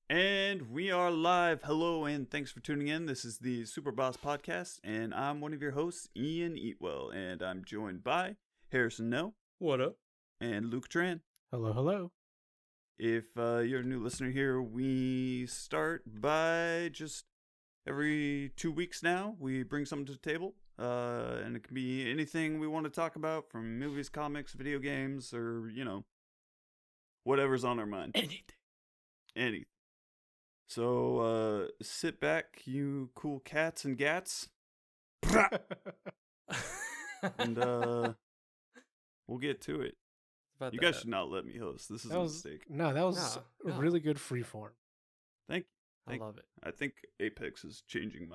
And we are live. Hello, and thanks for tuning in. This is the SuperBoss Podcast, and I'm one of your hosts, Ian Eatwell, and I'm joined by Harrison Ngo. What up? And Luc Tran. Hello, hello. If you're a new listener here, we start by just every 2 weeks now, we bring something to the table, and it can be anything we want to talk about, from movies, comics, video games, or, whatever's on our mind. Anything. So, sit back, you cool cats and gats, and we'll get to it. You guys should not let me host. This is a mistake. No, that was a really good freeform. Thank you. I love it. I think Apex is changing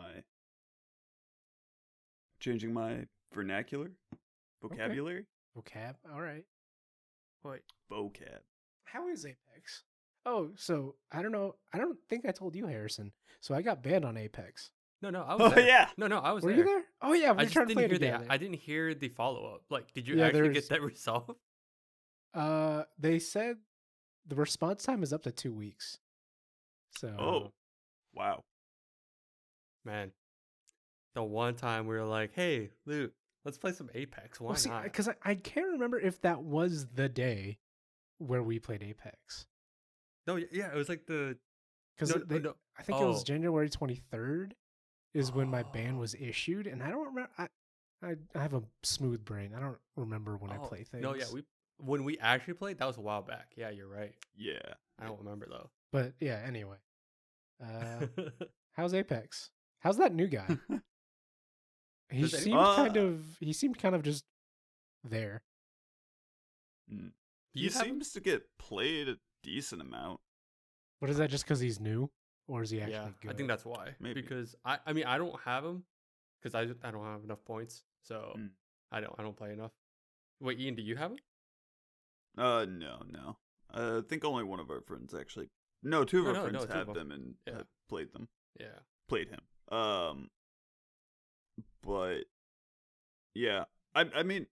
my vernacular, vocabulary. Vocab. All right. Wait. Vocab. How is Apex? Oh, so I don't know. I don't think I told you, Harrison. So I got banned on Apex. No, I was there. Yeah. No, I was Were there. you there? Oh yeah, I we're just trying to play didn't hear together. I didn't hear the follow up. Like, did you Yeah, actually there's- get that resolved? They said the response time is up to 2 weeks. So. Oh, wow. Man, the one time we were like, "Hey, Luke, let's play some Apex." Why not? Because I can't remember if that was the day where we played Apex. No, yeah, it was like the. Because No. I think it was January 23rd is when my ban was issued, and I don't remember. I have a smooth brain. I don't remember when I play things. No, yeah, when we actually played, that was a while back. Yeah, you're right. Yeah. I don't remember though. But yeah, anyway. How's Apex? How's that new guy? He Does any- seemed kind of just there. He seems to get played a decent amount. But is that just because he's new, or is he actually good? I think that's why. Maybe. Because I mean I don't have him because I don't have enough points, so I don't play enough. Wait, Ian, do you have him? No. I think only one of our friends actually. No, two of our friends two have of them and have played them. Yeah. Played him. But yeah, I mean,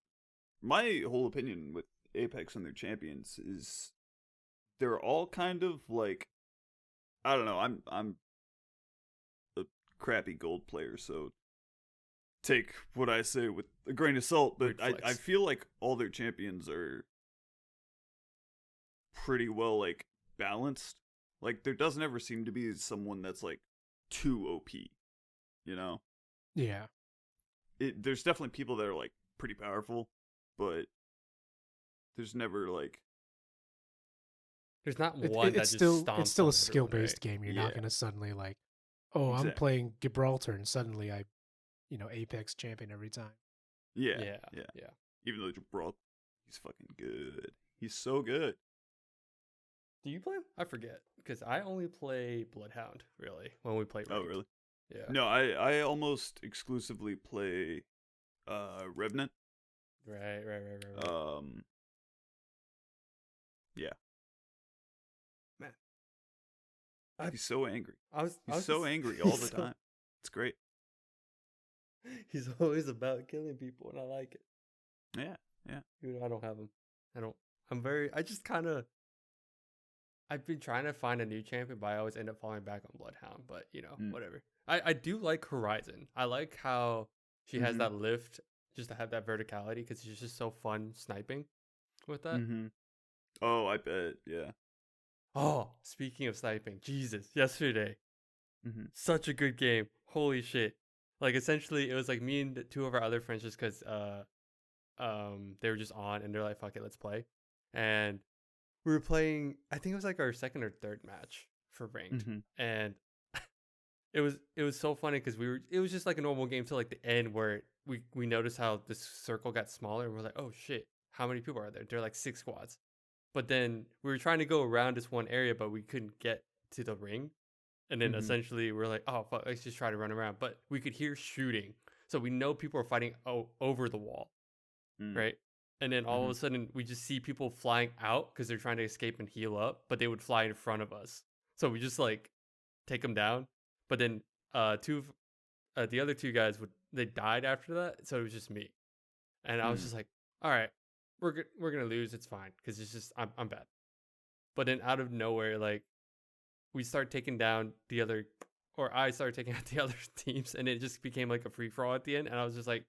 my whole opinion with Apex and their champions is they're all kind of like, I don't know. I'm a crappy gold player, so take what I say with a grain of salt. But I feel like all their champions are pretty well like balanced. Like there doesn't ever seem to be someone that's like too OP, you know? Yeah. There's definitely people that are like pretty powerful, but there's never like There's not one that it's just still stomps it's still on a skill-based everyone, game. You're not Yeah. gonna suddenly like, oh, Exactly. I'm playing Gibraltar and suddenly I, Apex champion every time. yeah. Yeah. Even though Gibraltar, he's fucking good. He's so good. Do you play him? I forget because I only play Bloodhound really when we play. Oh, ranked. really? Yeah. No, I almost exclusively play Revenant. Right. Yeah. Man. He's so angry. He's He's so angry all the time. It's great. He's always about killing people, and I like it. Yeah. Dude, I don't have him. I've been trying to find a new champion, but I always end up falling back on Bloodhound. But whatever. I do like Horizon. I like how she has that lift, just to have that verticality, because she's just so fun sniping with that. Mm-hmm. Oh, I bet. Yeah. Oh, speaking of sniping, Jesus! Yesterday, Mm-hmm. such a good game. Holy shit! Like essentially, it was like me and two of our other friends, just because they were just on, and they're like, "Fuck it, let's play," and we were playing. I think it was like our second or third match for ranked, and it was so funny because it was just like a normal game till like the end where we noticed how this circle got smaller, and we're like, oh shit, how many people are there? They're like 6 squads, but then we were trying to go around this one area, but we couldn't get to the ring, and then essentially we're like, oh fuck, let's just try to run around, but we could hear shooting, so we know people are fighting over the wall, right? And then all of a sudden, we just see people flying out because they're trying to escape and heal up, but they would fly in front of us. So we just like take them down. But then the other two guys they died after that, so it was just me. And I was just like, all right, we're gonna lose. It's fine because it's just I'm bad. But then out of nowhere, like we start taking down the other, or I started taking out the other teams, and it just became like a free for all at the end. And I was just like,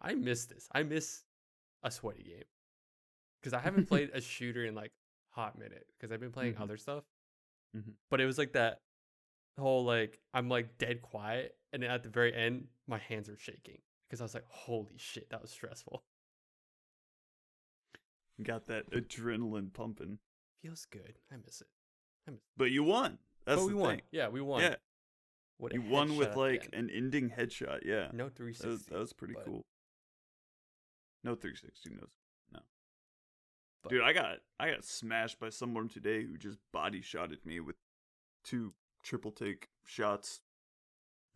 I miss this. I miss a sweaty game because I haven't played a shooter in like hot minute because I've been playing other stuff. But it was like that whole like I'm like dead quiet, and then at the very end, my hands are shaking because I was like, holy shit, that was stressful. Got that adrenaline pumping. Feels good. I miss it. But you won. That's but the we won. thing. Yeah, we won. Yeah. What You won with like an ending headshot. Yeah. no 360. That was pretty but- cool. No 360. No. But- Dude, I got smashed by someone today who just body shotted me with 2 triple take shots.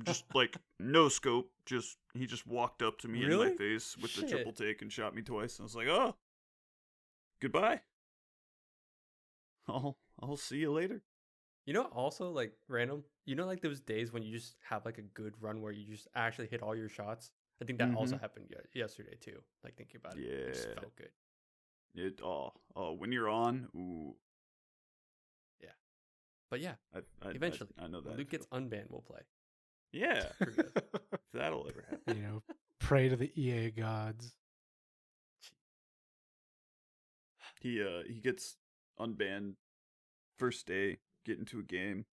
Just like no scope. He just walked up to me in Really? my face with the Shit. triple take and shot me twice. I was like, oh, goodbye. I'll see you later. You know, also like random. You know, like those days when you just have like a good run where you just actually hit all your shots. I think that also happened yesterday too. Like thinking about it, it just Yeah. felt good. When you're on, ooh. But yeah, eventually, I know that. Luke gets unbanned. We'll play. Yeah, For good. if that'll ever happen. You know, pray to the EA gods. He gets unbanned first day, get into a game,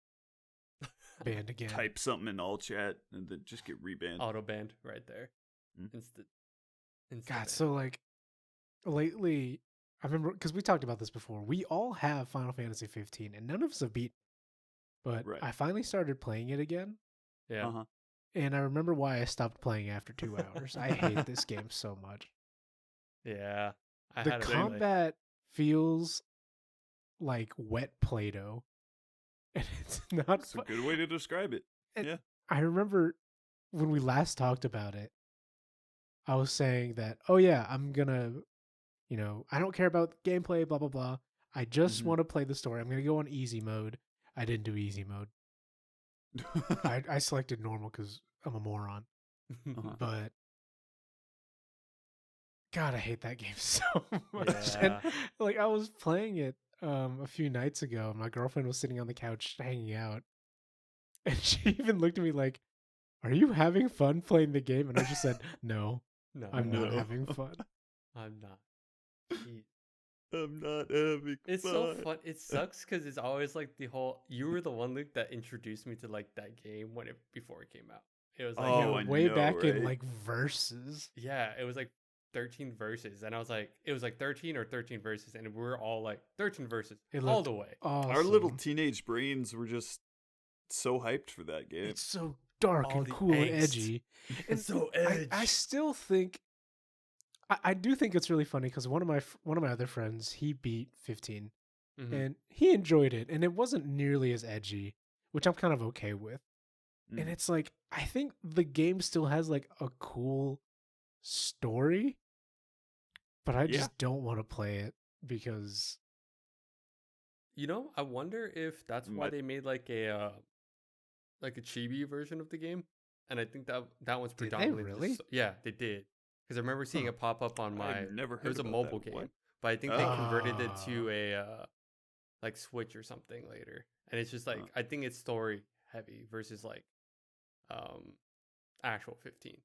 Banned again. type something in all chat, and then just get rebanned. Auto banned right there. Mhm. Instant God, ban. so like lately, I remember because we talked about this before. We all have Final Fantasy 15, and none of us have beat. But Right. I finally started playing it again, yeah. Uh-huh. and I remember why I stopped playing after 2 hours. I hate this game so much. Yeah. I The had a combat feels like wet Play-Doh, and it's not. That's a good way to describe it. I remember when we last talked about it, I was saying that, oh yeah, I'm gonna, I don't care about gameplay, blah blah blah. I just Mhm. want to play the story. I'm gonna go on easy mode. I didn't do easy mode. I selected normal because I'm a moron. Uh-huh. But God, I hate that game so much. And Yeah. like I was playing it a few nights ago, and my girlfriend was sitting on the couch hanging out, and she even looked at me like, "Are you having fun playing the game?" And I just said, "No, No, I'm not No. having fun." I'm not. Jeez. I'm not having It's fun. so fun. It sucks because it's always like the whole. You were the one, Luke, that introduced me to like that game before it came out. It was like, Oh, I way know, back in right? like verses. yeah, it was like 13 verses, and I was like, it was like 13 or 13 verses, and we were all like 13 verses It all looked the way. Our little Awesome. teenage brains were just so hyped for that game. It's so dark All and the cool and angst. edgy. And so I edge. still think I do think it's really funny because one of my other friends, he beat 15 Mhm. and he enjoyed it, and it wasn't nearly as edgy, which I'm kind of okay with. Mm. And it's like I think the game still has like a cool story, but I Yeah. just don't want to play it because You know, I wonder if that's why What? they made like a chibi version of the game, and I think that one's Did they predominantly really? Yeah, they did. Because I remember seeing Huh. it pop up on my. I've never heard It was a about mobile that. game, What? but I think they converted it Ah. to a like Switch or something later, and it's just like Huh. I think it's story heavy versus like actual 15.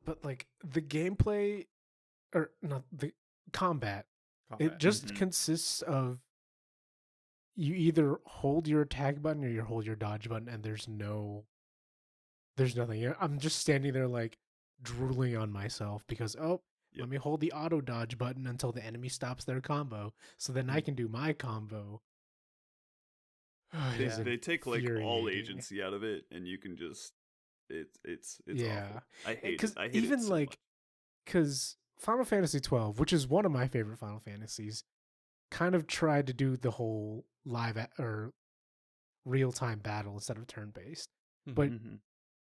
but like the gameplay or not the combat, it combat. just Mhm. consists of you either hold your attack button or you hold your dodge button, and there's nothing. I'm just standing there like drooling on myself because Yep. let me hold the auto dodge button until the enemy stops their combo, so then I can do my combo. It They, is they take like all infuriating. agency out of it, and you can just it's Yeah. awful. I hate Because it. I hate even it so like much. because Final Fantasy 12, which is one of my favorite Final Fantasies, kind of tried to do the whole or real time battle instead of turn based. But Mhm.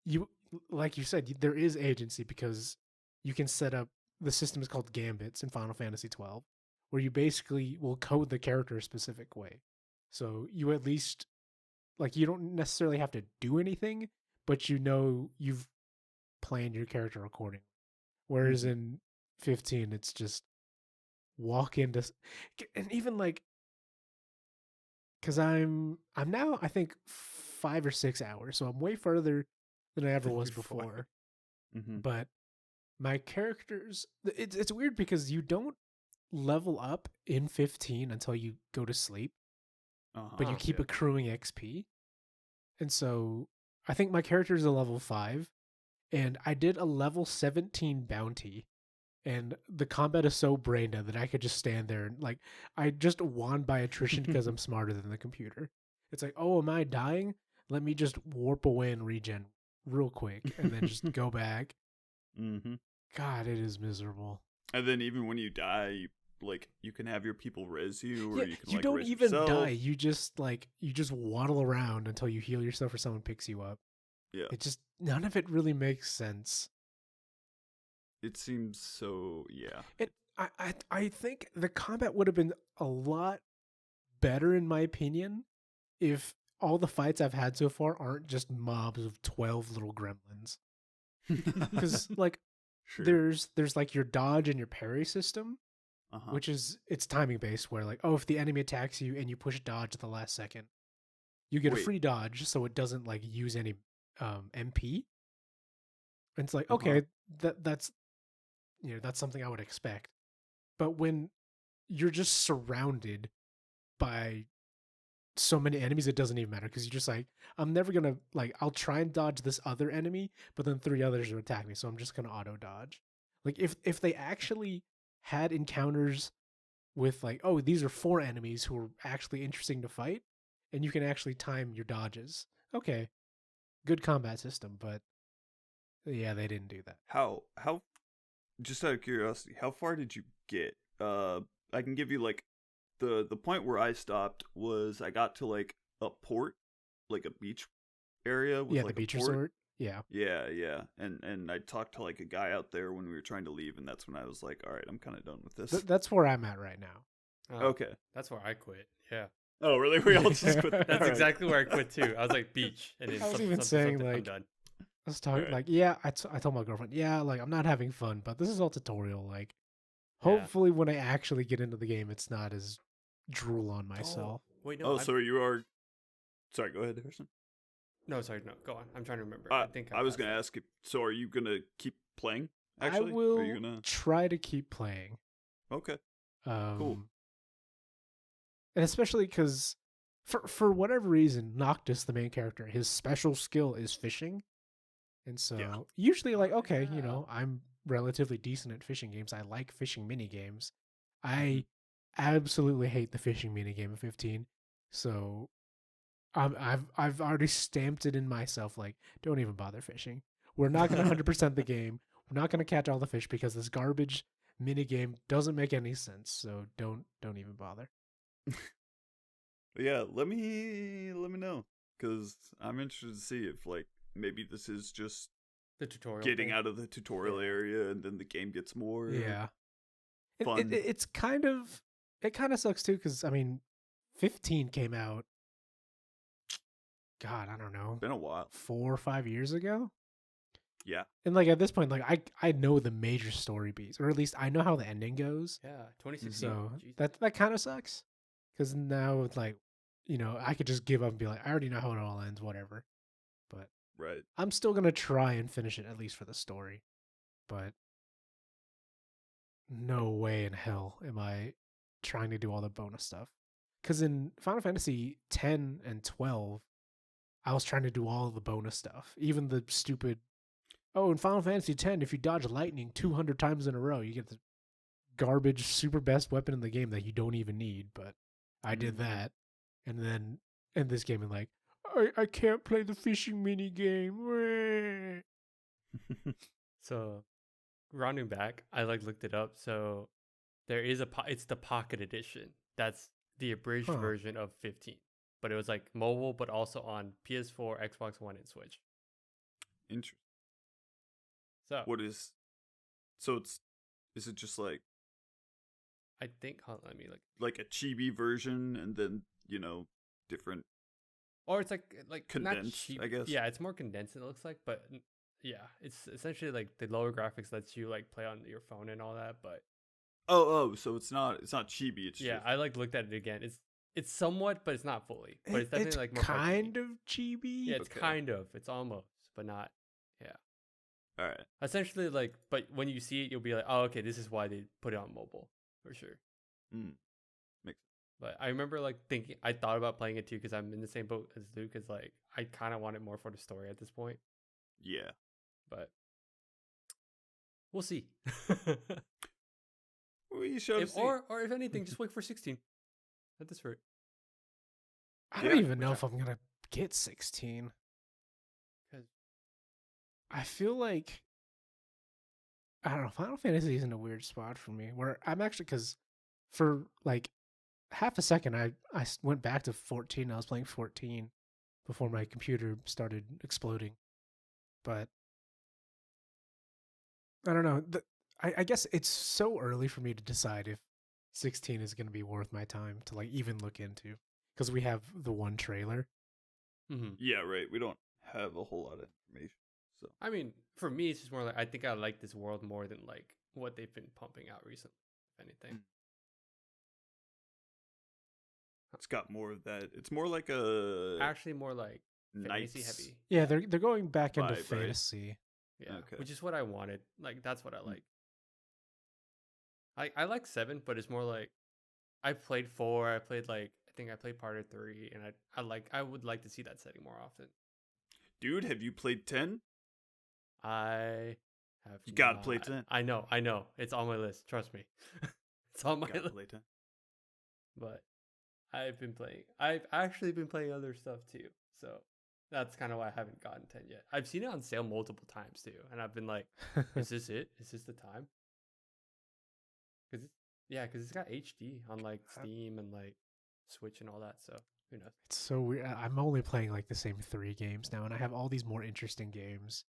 you, like you said, there is agency because you can set up the system is called gambits in Final Fantasy 12, where you basically will code the character a specific way. So you at least like you don't necessarily have to do anything, but you've planned your character accordingly. Whereas in 15, it's just walk into and even like because I'm now I think 5 or 6 hours, so I'm way further than I ever was before. Mm-hmm. But my characters, it's weird because you don't level up in 15 until you go to sleep, but you keep accruing XP. And so I think my character is a level 5, and I did a level 17 bounty. And the combat is so brain dead that I could just stand there and like I just won by attrition because I'm smarter than the computer. It's like, oh, am I dying? Let me just warp away and regen real quick, and then just go back. Mm-hmm. God, it is miserable. And then even when you die, you can have your people res you, or Yeah, you can you don't res even yourself. die. You just waddle around until you heal yourself or someone picks you up. Yeah, It just none of it really makes sense. it seems so. Yeah, I think the combat would have been a lot better, in my opinion, if all the fights I've had so far aren't just mobs of 12 little gremlins. Because like sure. there's like your dodge and your parry system, which is it's timing based, where like, oh, if the enemy attacks you and you push dodge at the last second, you get a free dodge, so it doesn't like use any MP. And it's like, okay, that's that's something I would expect. But when you're just surrounded by so many enemies, it doesn't even matter, because you're just like, I'm never gonna like, I'll try and dodge this other enemy, but then 3 others will attack me, so I'm just gonna auto dodge. Like if they actually had encounters with like, oh, these are 4 enemies who are actually interesting to fight, and you can actually time your dodges. Okay, good combat system, but yeah, they didn't do that. How just out of curiosity, how far did you get? I can give you like the point where I stopped was I got to like a port, like a beach area with like the beach a port. resort. Yeah. And I talked to like a guy out there when we were trying to leave, and that's when I was like, all right, I'm kind of done with this. That's where I'm at right now. Okay. That's where I quit. Yeah. Oh, really? We all just quit. That's exactly where I quit too. I was like, beach. And I was even saying like, I'm done. I was talking like, I told my girlfriend, like, I'm not having fun, but this is all tutorial. Like, hopefully when I actually get into the game, it's not as drool on myself. Wait, no. So you are. Sorry, go ahead, Harrison. No, sorry, no. Go on. I'm trying to remember. I think I was going to ask you. So, are you going to keep playing? Actually, I will are you gonna... try to keep playing. Okay. Cool. And especially because, for whatever reason, Noctis, the main character, his special skill is fishing, and so usually, like, okay, I'm relatively decent at fishing games. I like fishing mini games. I absolutely hate the fishing mini game of 15. So I've already stamped it in myself, like, don't even bother fishing. We're not going to 100% the game. We're not going to catch all the fish because this garbage mini game doesn't make any sense. So don't even bother. Yeah, let me know, because I'm interested to see if like maybe this is just the tutorial getting out of the tutorial area, and then the game gets more fun. It kind of sucks too, because I mean, 15 came out. God, I don't know. Been a while. 4 or 5 years ago. Yeah. And like at this point, like I know the major story beats, or at least I know how the ending goes. Yeah, 2016. So that kind of sucks, because now it's like, I could just give up and be like, I already know how it all ends, whatever. But right, I'm still gonna try and finish it, at least for the story. But no way in hell am I trying to do all the bonus stuff. Because in Final Fantasy 10 and 12, I was trying to do all of the bonus stuff, even the stupid. Oh, in Final Fantasy X, if you dodge lightning 200 times in a row, you get the garbage super best weapon in the game that you don't even need. But I did that. And then in this game, I'm like, I can't play the fishing mini game. So, rounding back, I looked it up. So, there is it's the Pocket Edition. That's the abridged version of 15. But it was like mobile, but also on PS4, Xbox One, and Switch. Interesting. So is it just like, I think, let me like a chibi version, and then different, or it's like condensed, not cheap, I guess. Yeah, it's more condensed, it looks like, but yeah, it's essentially like the lower graphics lets you like play on your phone and all that, but so it's not chibi, it's yeah, just... I looked at it again. It's somewhat, but it's not fully. But it's definitely like more kind cartoony. of chibi. Yeah, it's Okay. kind of. It's almost, but not. Yeah. All right. Essentially, like, but when you see it, you'll be like, oh, okay, this is why they put it on mobile for sure. Mm. But I remember like thinking, I thought about playing it too because I'm in the same boat as Luke. Because like I kind of want it more for the story at this point. Yeah. But we'll see. We shall see. or if anything, just wait for 16 at this rate. I don't Yeah, even know which if I'm gonna get 16. 'Cause- I feel like I don't know. Final Fantasy is in a weird spot for me where I'm actually because for like half a second I went back to 14. I was playing 14 before my computer started exploding, but I don't know. I guess it's so early for me to decide if 16 is going to be worth my time to like even look into because we have the one trailer. Mhm. Yeah, right. We don't have a whole lot of information. So I mean, for me, it's just more like I think I like this world more than like what they've been pumping out recently. If anything, it's got more of that. It's more like a actually more like fantasy Knights. heavy. Yeah, they're going back into Vibe, right? fantasy. Yeah, Okay. which is what I wanted. Like that's what I Mm. like. I like 7, but it's more like I played 4. I played like I think I played part of 3, and I would like to see that setting more often. Dude, have you played 10? I have. You gotta play not- 10. I know. It's on my list. Trust me, it's on my Gotta list. play 10. But I've been playing. I've actually been playing other stuff too. So that's kind of why I haven't gotten 10 yet. I've seen it on sale multiple times too, and I've been like, "Is this it? Is this the time?" Because it's got HD on like Steam and like Switch and all that. So who knows? It's so weird. I'm only playing like the same 3 games now, and I have all these more interesting games.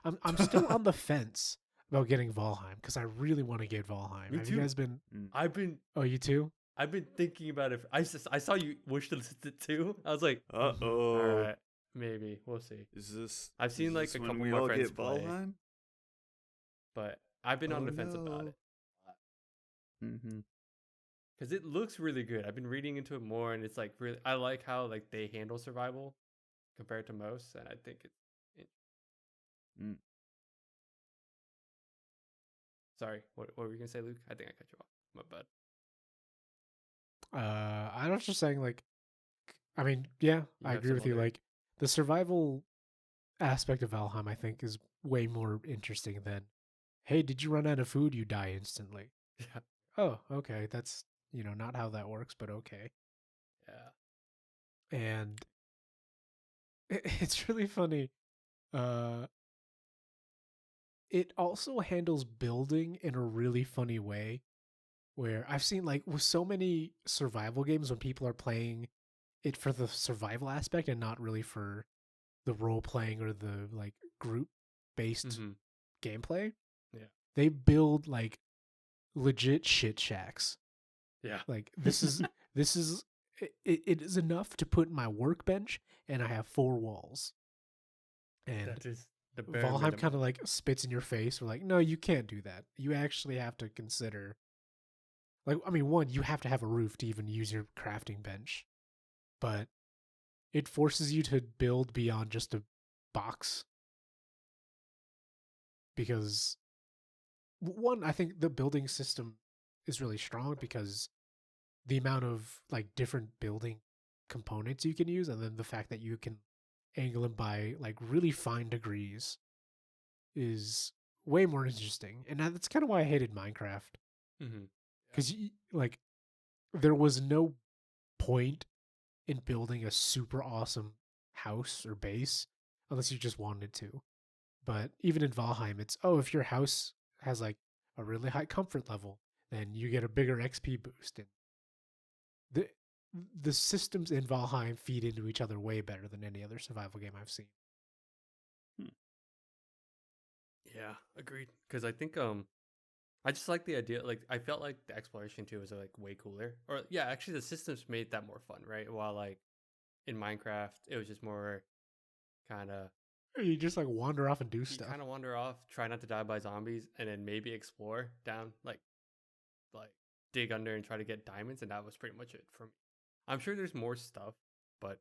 I'm still on the fence about getting Valheim because I really want to get Valheim. Me Have too. you guys been? I've been Oh, you too? thinking about it. I saw you wish to list it too. I was like, Uh-oh. all right, maybe we'll see. Is this I've seen, is like, this a when couple we of my all friends get play. Valheim? But I've been on Oh, the fence about no. it Mm-hmm. because it looks really good. I've been reading into it more, and it's like really. I like how like they handle survival compared to most, and I think it's. Mm. Sorry, what were you gonna say, Luke? I think I cut you off. My bad. I was just saying, like, I mean, yeah, I have agree some with you. other- Like, the survival aspect of Valheim, I think, is way more interesting than, hey, did you run out of food? You die instantly. Yeah, Oh, okay, that's not how that works, but okay. yeah. And it's really funny. It also handles building in a really funny way where I've seen like with so many survival games when people are playing it for the survival aspect and not really for the role playing or the like group based Mhm. gameplay. Yeah. They build like legit shit shacks. Yeah. Like this is it is enough to put my workbench and I have 4 walls. And That is the bare Valheim minimum. kind of like spits in your face. We're like, no, you can't do that. You actually have to consider, like, I mean, one, you have to have a roof to even use your crafting bench, but it forces you to build beyond just a box. Because, one, I think the building system is really strong because the amount of like different building components you can use, and then the fact that you can angle them by like really fine degrees is way more interesting. And that's kind of why I hated Minecraft. Mhm. Because like there was no point in building a super awesome house or base unless you just wanted to. But even in Valheim, it's if your house has like a really high comfort level, then you get a bigger XP boost. And the systems in Valheim feed into each other way better than any other survival game I've seen. Yeah, agreed. Because I think I just like the idea. Like I felt like the exploration too was like way cooler. Or yeah, actually the systems made that more fun, right? While like in Minecraft, it was just more kind of You just like wander off and do you stuff. kind of wander off, try not to die by zombies, and then maybe explore down like dig under and try to get diamonds, and that was pretty much it for me. I'm sure there's more stuff, but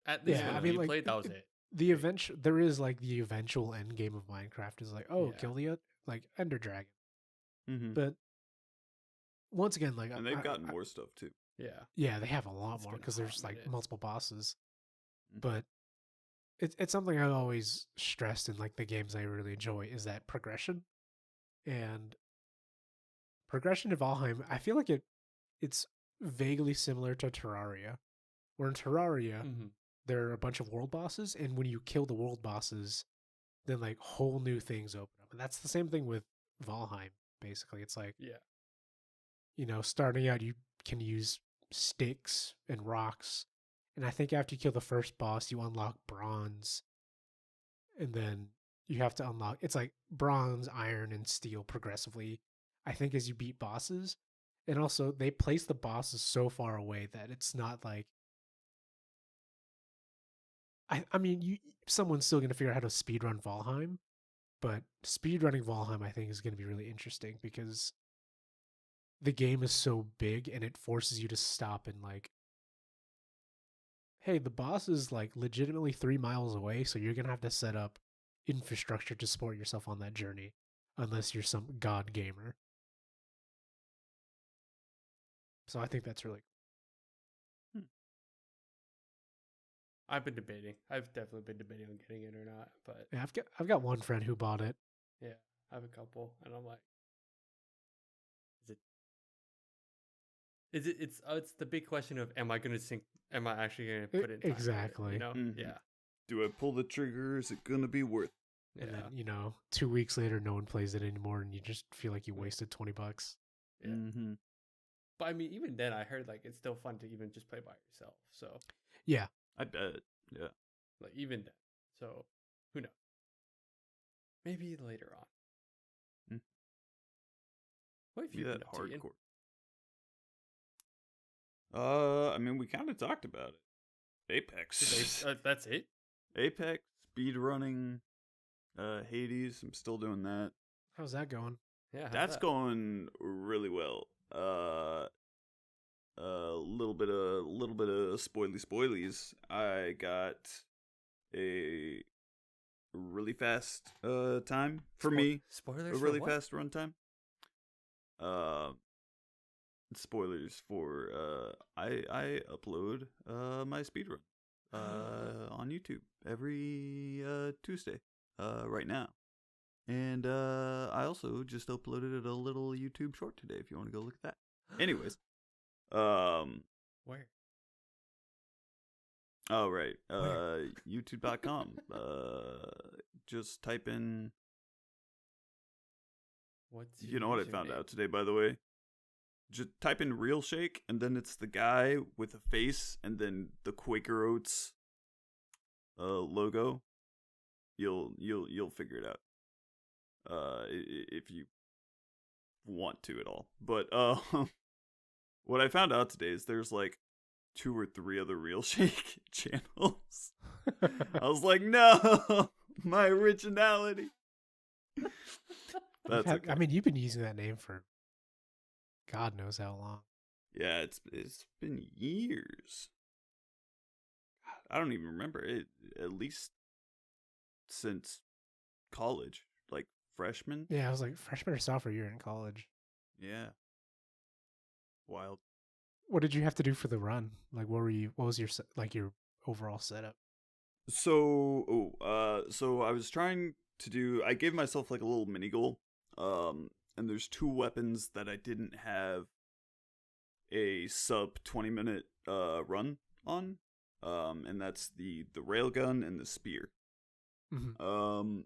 at least Yeah, when I mean, we like played, that was it. the there is like the eventual end game of Minecraft is like, oh, Yeah. kill the like Ender Dragon. Mm-hmm. But once again, like, And they've gotten more stuff too. Yeah. yeah, they have a lot It's more been a because hot there's like minute. multiple bosses. Mhm. But it's something I've always stressed in like the games I really enjoy is that progression. And progression in Valheim, I feel like it's vaguely similar to Terraria. Where in Terraria, Mm-hmm. there are a bunch of world bosses, and when you kill the world bosses, then like whole new things open up. And that's the same thing with Valheim, basically. It's like, Yeah. you know, starting out, you can use sticks and rocks. And I think after you kill the first boss, you unlock bronze. And then you have to unlock, it's like bronze, iron, and steel progressively, I think, as you beat bosses. And also, they place the bosses so far away that it's not like, I mean, someone's still going to figure out how to speedrun Valheim, but speedrunning Valheim, I think, is going to be really interesting because the game is so big and it forces you to stop and like, hey, the boss is like legitimately 3 miles away, so you're going to have to set up infrastructure to support yourself on that journey, unless you're some god gamer. So I think that's really I've been debating. I've definitely been debating on getting it or not, but yeah, I've got one friend who bought it. yeah, I have a couple, and I'm like, it's the big question of am I going to sync? Am I actually going to put in time for it, Exactly. you know? Mhm. Yeah. Do I pull the trigger? Is it gonna be worth? Yeah. And then, you know, 2 weeks later, no one plays it anymore, and you just feel like you wasted $20. Yeah. Mm-hmm. But I mean, even then, I heard like it's still fun to even just play by yourself. So Yeah. I bet. Yeah. like even then, so who knows? Maybe later on. Mm. What have Be you been that up to, Ian? hardcore. I mean, we kind of talked about it. Apex. That's it. Apex, speedrunning, Hades. I'm still doing that. How's that going? Yeah, how's That's that? going really well. Little bit of spoilies. I got a really fast time for me. Spoilers. A really for what? fast run time. Spoilers for I upload my speedrun on YouTube every Tuesday right now. And I also just uploaded a little YouTube short today if you want to go look at that. Anyways, Where? oh right, Where? youtube.com. Just type in. What's You know what I your found username? out today, by the way? Just type in Real Shake, and then it's the guy with a face, and then the Quaker Oats logo. You'll figure it out. If you want to at all. But what I found out today is there's like 2 or 3 other Real Shake channels. I was like, no, my originality. That's okay. I mean, you've been using that name for God knows how long. Yeah, it's been years. I don't even remember it. At least since college, like freshman. Yeah, I was like freshman or sophomore year in college. Yeah. Wild. What did you have to do for the run? Like, what was your your overall setup? So, so I was trying to do. I gave myself like a little mini goal. And there's 2 weapons that I didn't have a sub 20-minute run on. And that's the railgun and the spear. Mm-hmm.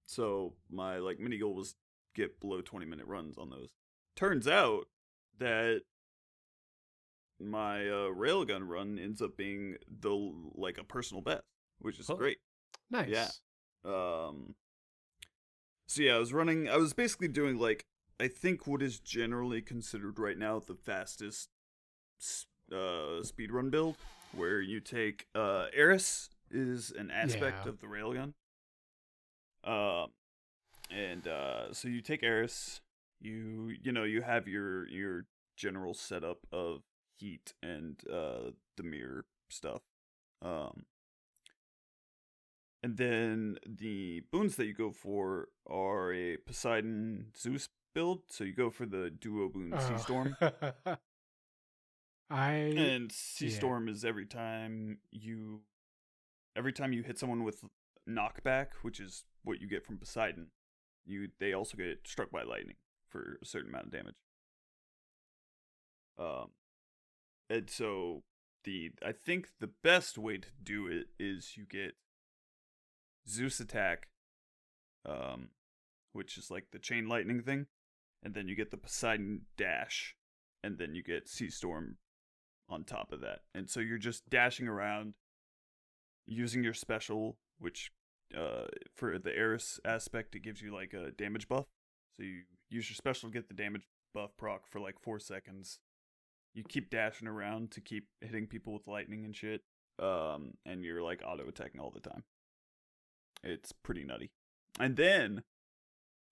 So my like mini goal was get below 20-minute runs on those. Turns out that my railgun run ends up being a personal best, which is great. Nice. Yeah. So yeah, I was basically doing like I think what is generally considered right now the fastest speedrun build, where you take Eris is an aspect Yeah. of the railgun. So you take Eris, you have your general setup of heat and the mirror stuff. And then the boons that you go for are a Poseidon Zeus build. So you go for the duo boon Sea Storm. And Sea Storm is every time you hit someone with knockback, which is what you get from Poseidon, they also get struck by lightning for a certain amount of damage. And so I think the best way to do it is you get Zeus attack, which is like the chain lightning thing, and then you get the Poseidon dash, and then you get Sea Storm on top of that. And so you're just dashing around using your special, which for the Eris aspect, it gives you like a damage buff. So you use your special to get the damage buff proc for like 4 seconds. You keep dashing around to keep hitting people with lightning and shit. And you're like auto attacking all the time. It's pretty nutty. And then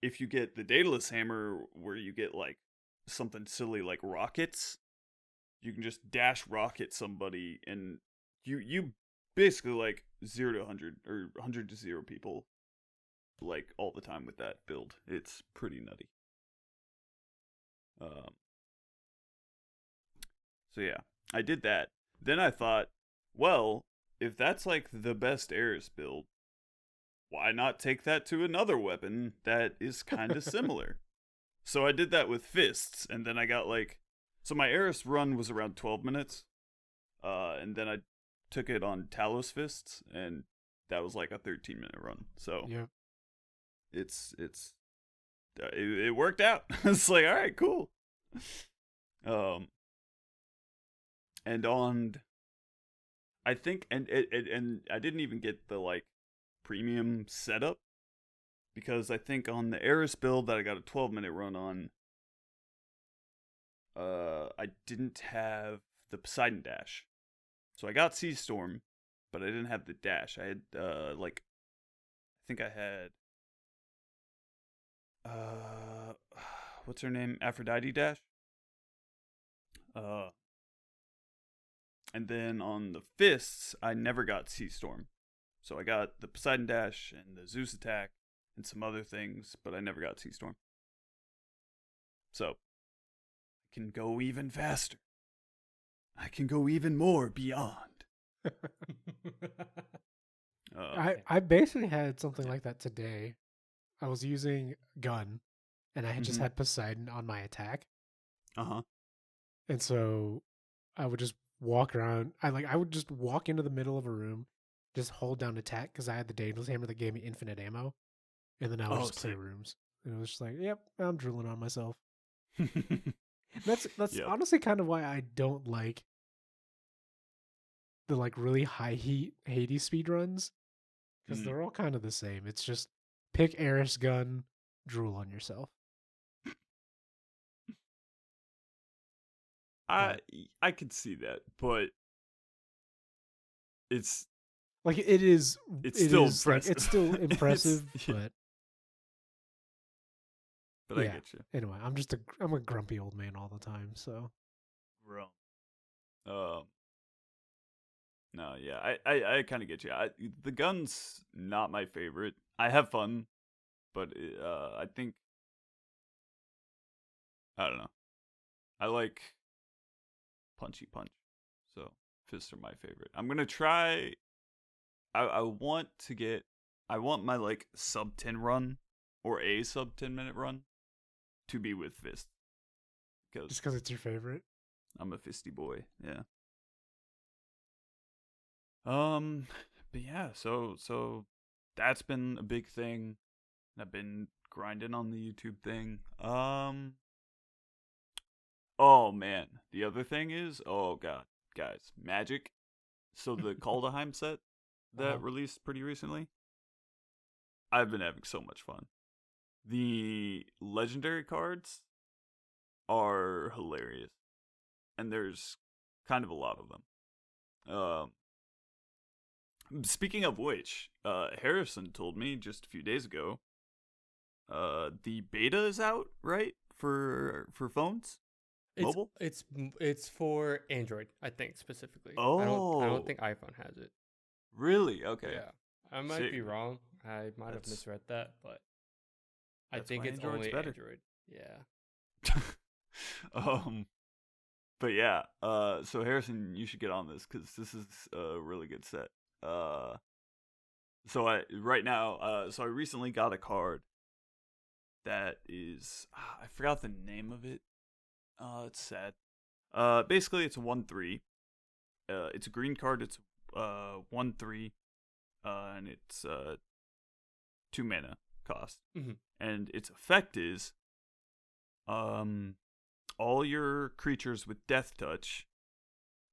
if you get the Daedalus Hammer, where you get like something silly like rockets, you can just dash rocket somebody, and you basically like 0 to 100 or 100 to 0 people like all the time with that build. It's pretty nutty. So yeah, I did that. Then I thought, well, if that's like the best Eris build, why not take that to another weapon that is kind of similar? So I did that with fists, and then I got like, so my Eris run was around 12 minutes, and then I took it on Talos fists, and that was like a 13-minute run. So yep. It worked out. It's like, all right, cool. And on, I think, and I didn't even get the like premium setup, because I think on the Eris build that I got a 12-minute run on, I didn't have the Poseidon dash. So I got Sea Storm, but I didn't have the dash. I had I think I had what's her name? Aphrodite dash. And then on the fists, I never got Sea Storm. So I got the Poseidon dash and the Zeus attack and some other things, but I never got Sea Storm. So I can go even faster. I can go even more beyond. I basically had something like that today. I was using gun, and I had just had Poseidon on my attack. And so I would just walk around. I would just walk into the middle of a room, just hold down attack, because I had the Daedalus Hammer that gave me infinite ammo, and then I would just clear rooms. And it was just like, yep, I'm drooling on myself. That's yep. Honestly kind of why I don't like the like really high heat Hades speedruns, because they're all kind of the same. It's just pick Eris gun, drool on yourself. I could see that, but it's like it's still impressive. Like, it's still impressive, but I get you. Anyway, I'm a grumpy old man all the time, so. Bro. No, yeah, I kind of get you. The gun's not my favorite. I have fun, but I think, I don't know. I like punchy punch, so fists are my favorite. I'm gonna try. I want my like sub 10 run or a sub 10-minute run to be with fists. Just because it's your favorite. I'm a fisty boy, yeah. But yeah, so that's been a big thing. I've been grinding on the YouTube thing. Oh man, the other thing is, oh god, guys, Magic. So the Kaldheim set that released pretty recently, I've been having so much fun. The legendary cards are hilarious, and there's kind of a lot of them. Speaking of which, Harrison told me just a few days ago, the beta is out, right, for phones? Mobile? It's for Android, I think specifically. I Oh, don't think iPhone has it. really? Okay. Yeah, I might Sick. be wrong. I might have That's misread that, but I that's think why it's Android's only better. Android. Yeah. um, but yeah. So Harrison, you should get on this because this is a really good set. So I right now, so I recently got a card that is I forgot the name of it. It's sad. Basically it's a 1/3. It's a green card. It's 1/3. And it's 2 mana cost. Mhm. And its effect is all your creatures with death touch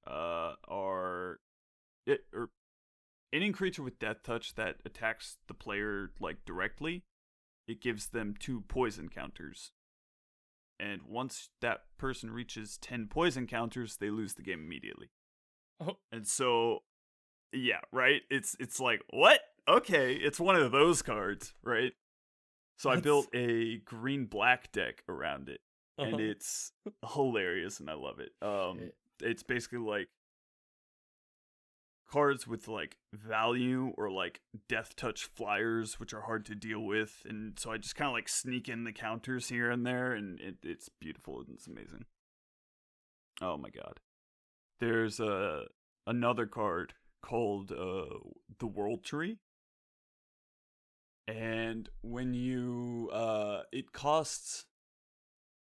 are it or any creature with death touch that attacks the player like directly, it gives them 2 poison counters. And once that person reaches 10 poison counters, they lose the game immediately. Oh. And so yeah, right? It's like, what? Okay, it's one of those cards, right? So I built a green-black deck around it. And it's hilarious and I love it. Shit. It's basically like cards with like value or like death touch flyers, which are hard to deal with, and so I just kind of like sneak in the counters here and there, and it's beautiful and it's amazing. Oh my god! There's another card called the World Tree, and when you it costs,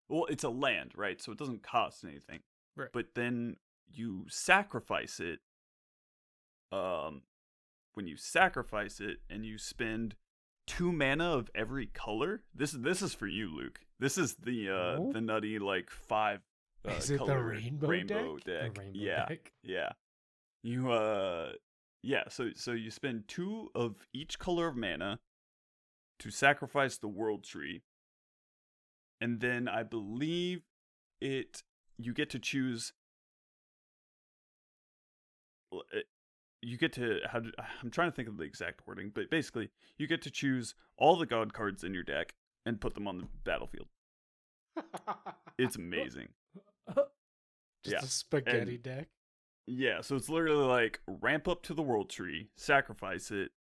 well, it's a land, right? So it doesn't cost anything, Right. but then you sacrifice it. When you sacrifice it and you spend 2 mana of every color, this is for you, Luke. This is the nutty like 5 Is it the color rainbow deck? deck. The rainbow Yeah, deck. yeah. You yeah. So you spend 2 of each color of mana to sacrifice the World Tree, and then I believe you get to choose. You get to I'm trying to think of the exact wording, but basically you get to choose all the god cards in your deck and put them on the battlefield. It's amazing. Just a spaghetti deck. Yeah, so it's literally like ramp up to the World Tree, sacrifice it,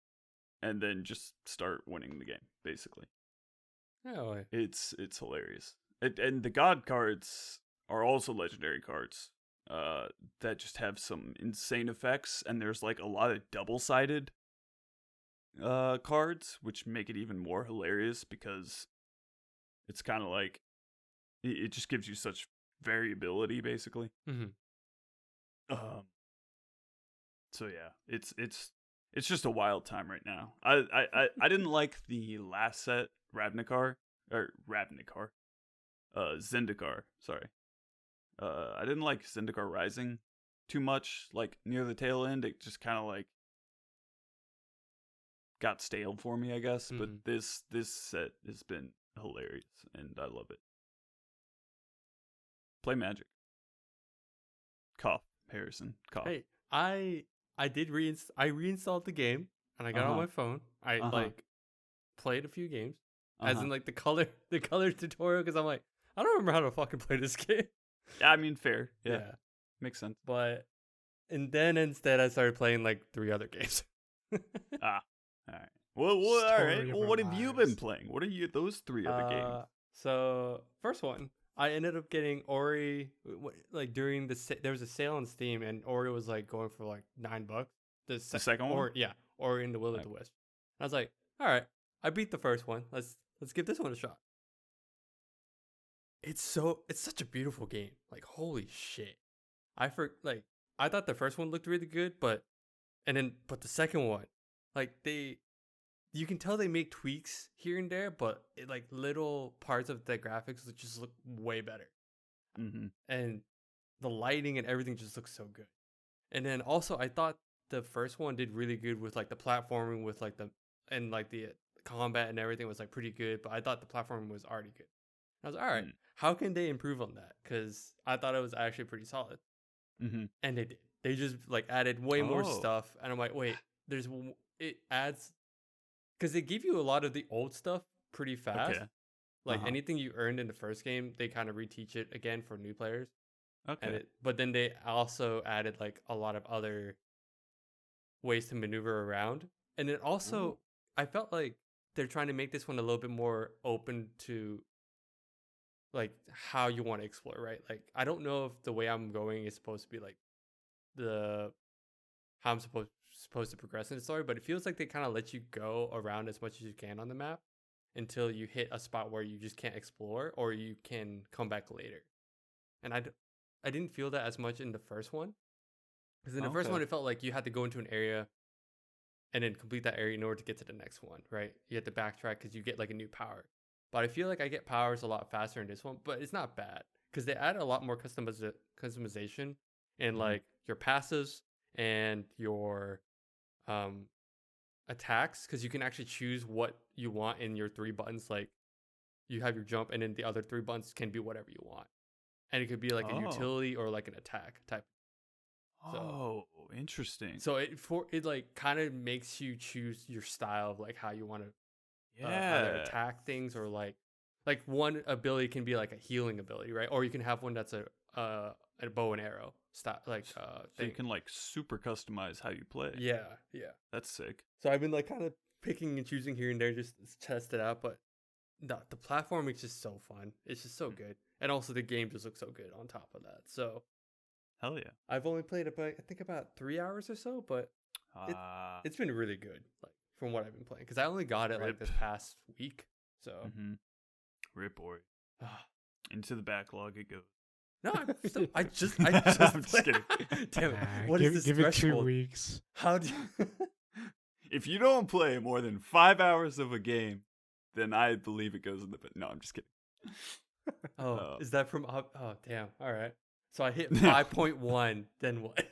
and then just start winning the game, basically. Oh, It's hilarious. And the god cards are also legendary cards. That just have some insane effects, and there's like a lot of double-sided cards, which make it even more hilarious because it's kind of like it just gives you such variability, basically. So yeah, it's just a wild time right now. I didn't like the last set, Zendikar. Sorry. I didn't like Zendikar Rising too much. Like near the tail end, it just kind of like got stale for me, I guess. But this set has been hilarious, and I love it. Play Magic. Cough, Harrison. Cough. hey, I reinstalled the game and I got on my phone. I like played a few games, as in like the color tutorial, because I'm like, I don't remember how to fucking play this game. Yeah, I mean, fair. Yeah. Makes sense. But, and then instead I started playing like 3 other games. All right. Well, all right. Story of Well, our what have you lives. been playing? What are those 3 other games? So first one, I ended up getting Ori like during there was a sale on Steam, and Ori was like going for like $9. The second one? Ori and the Will of the Wisp. I was like, all right, I beat the first one. Let's give this one a shot. It's such a beautiful game. Like, holy shit. I thought the first one looked really good, but the second one, like you can tell they make tweaks here and there, but like little parts of the graphics just look way better. And the lighting and everything just looks so good. And then also I thought the first one did really good with like the platforming with like the combat and everything was like pretty good, but I thought the platforming was already good. I was like, all right, how can they improve on that? Because I thought it was actually pretty solid. And they did. They just like added way more stuff. And I'm like, wait, it adds, because they give you a lot of the old stuff pretty fast. Like anything you earned in the first game, they kind of reteach it again for new players. Okay. But then they also added like a lot of other ways to maneuver around. And then also, I felt like they're trying to make this one a little bit more open to like how you want to explore, right? Like I don't know if the way I'm going is supposed to be like how I'm supposed to progress in the story, but it feels like they kind of let you go around as much as you can on the map until you hit a spot where you just can't explore or you can come back later. And I didn't feel that as much in the first one. Because in the first one, it felt like you had to go into an area and then complete that area in order to get to the next one, right? You had to backtrack because you get like a new power. But I feel like I get powers a lot faster in this one, but it's not bad because they add a lot more customization in like your passives and your attacks, because you can actually choose what you want in your 3 buttons. Like you have your jump, and then the other 3 buttons can be whatever you want, and it could be like a utility or like an attack type. So, interesting. So it like kind of makes you choose your style of like how you want to either attack things, or like one ability can be like a healing ability, right? Or you can have one that's a bow and arrow style, like so you can like super customize how you play. Yeah. That's sick. So I've been like kind of picking and choosing here and there just to test it out, but the platforming is just so fun. It's just so good, and also the game just looks so good on top of that. So hell yeah. I've only played about 3 hours or so, but it's been really good, like from what I've been playing, because I only got it like this past week. So Rip boy. Into the backlog it goes. No, I just I'm just kidding. Damn it. What is this give threshold? It 2 weeks. How do you If you don't play more than 5 hours of a game, then I believe it goes in the no, I'm just kidding. Is that from damn. All right. So I hit 5.1, then what?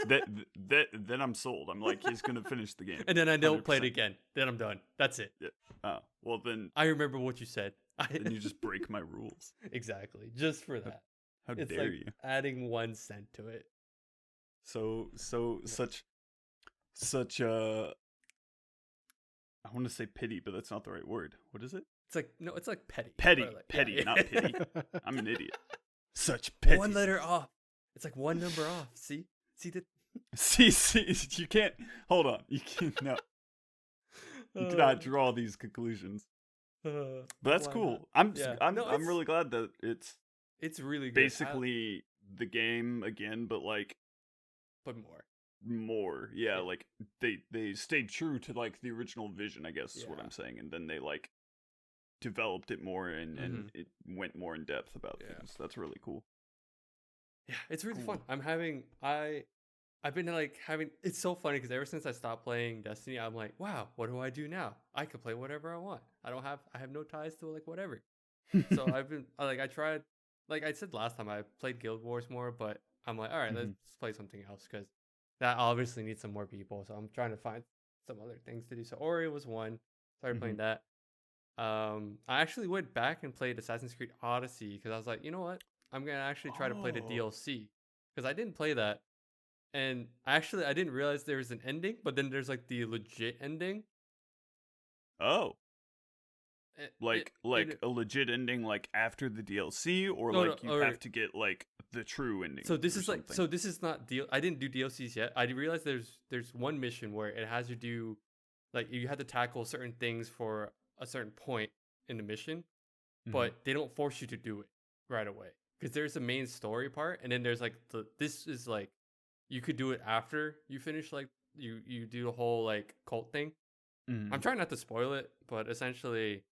Then I'm sold. I'm like, he's gonna finish the game. And then I don't play it again. Then I'm done. That's it. Yeah. Oh, well then I remember what you said. Then you just break my rules. Exactly. Just for that. How it's dare like you? Adding 1 cent to it. Such I want to say pity, but that's not the right word. What is it? It's like it's like petty. Petty, not pity. I'm an idiot. Such petty. 1 letter off. It's like 1 number off. See the. See, you can't. Hold on. You can't. No. You cannot draw these conclusions. But that's cool. I'm really glad that it's really good. Basically the game again, but like, but more. Yeah, like they stayed true to like the original vision, I guess is what I'm saying, and then they like developed it more and it went more in depth about things. That's really cool. Yeah, it's really fun. I've been like having, it's so funny because ever since I stopped playing Destiny, I'm like, wow, what do I do now? I can play whatever I want. I have no ties to like whatever. So I've been I tried, like I said last time, I played Guild Wars more, but I'm like, all right, let's play something else, because that obviously needs some more people. So I'm trying to find some other things to do. So Ori was one. Started playing that. I actually went back and played Assassin's Creed Odyssey because I was like, you know what? I'm gonna actually try to play the DLC, because I didn't play that, and I didn't realize there was an ending, but then there's like the legit ending. Oh. Like a legit ending, like after the DLC, or have to get like the true ending. So this is this is not I didn't do DLCs yet. I realized there's one mission where it has you do, like, you have to tackle certain things for a certain point in the mission, but they don't force you to do it right away, because there's a main story part, and then there's like this is like you could do it after you finish, like you do the whole like cult thing. I'm trying not to spoil it, but essentially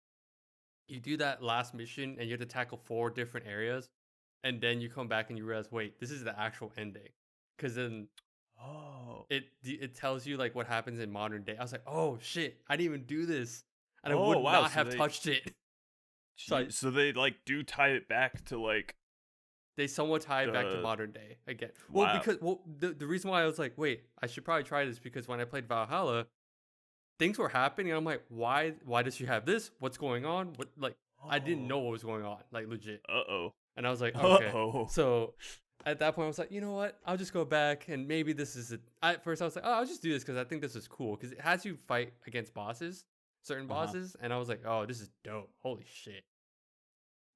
you do that last mission and you have to tackle 4 different areas, and then you come back and you realize, wait, this is the actual ending, because then it tells you like what happens in modern day. I was like, oh shit, I didn't even do this, and I would not have touched it. So they like do tie it back to like, they somewhat tie it back to modern day again. Well, because the reason why I was like, wait, I should probably try this, because when I played Valhalla, things were happening, and I'm like, why does she have this? What's going on? I didn't know what was going on, like legit. And I was like, okay. So at that point, I was like, you know what? I'll just go back, and maybe this is it. At first, I was like, oh, I'll just do this because I think this is cool, because it has you fight against certain bosses, and I was like, oh, this is dope. Holy shit.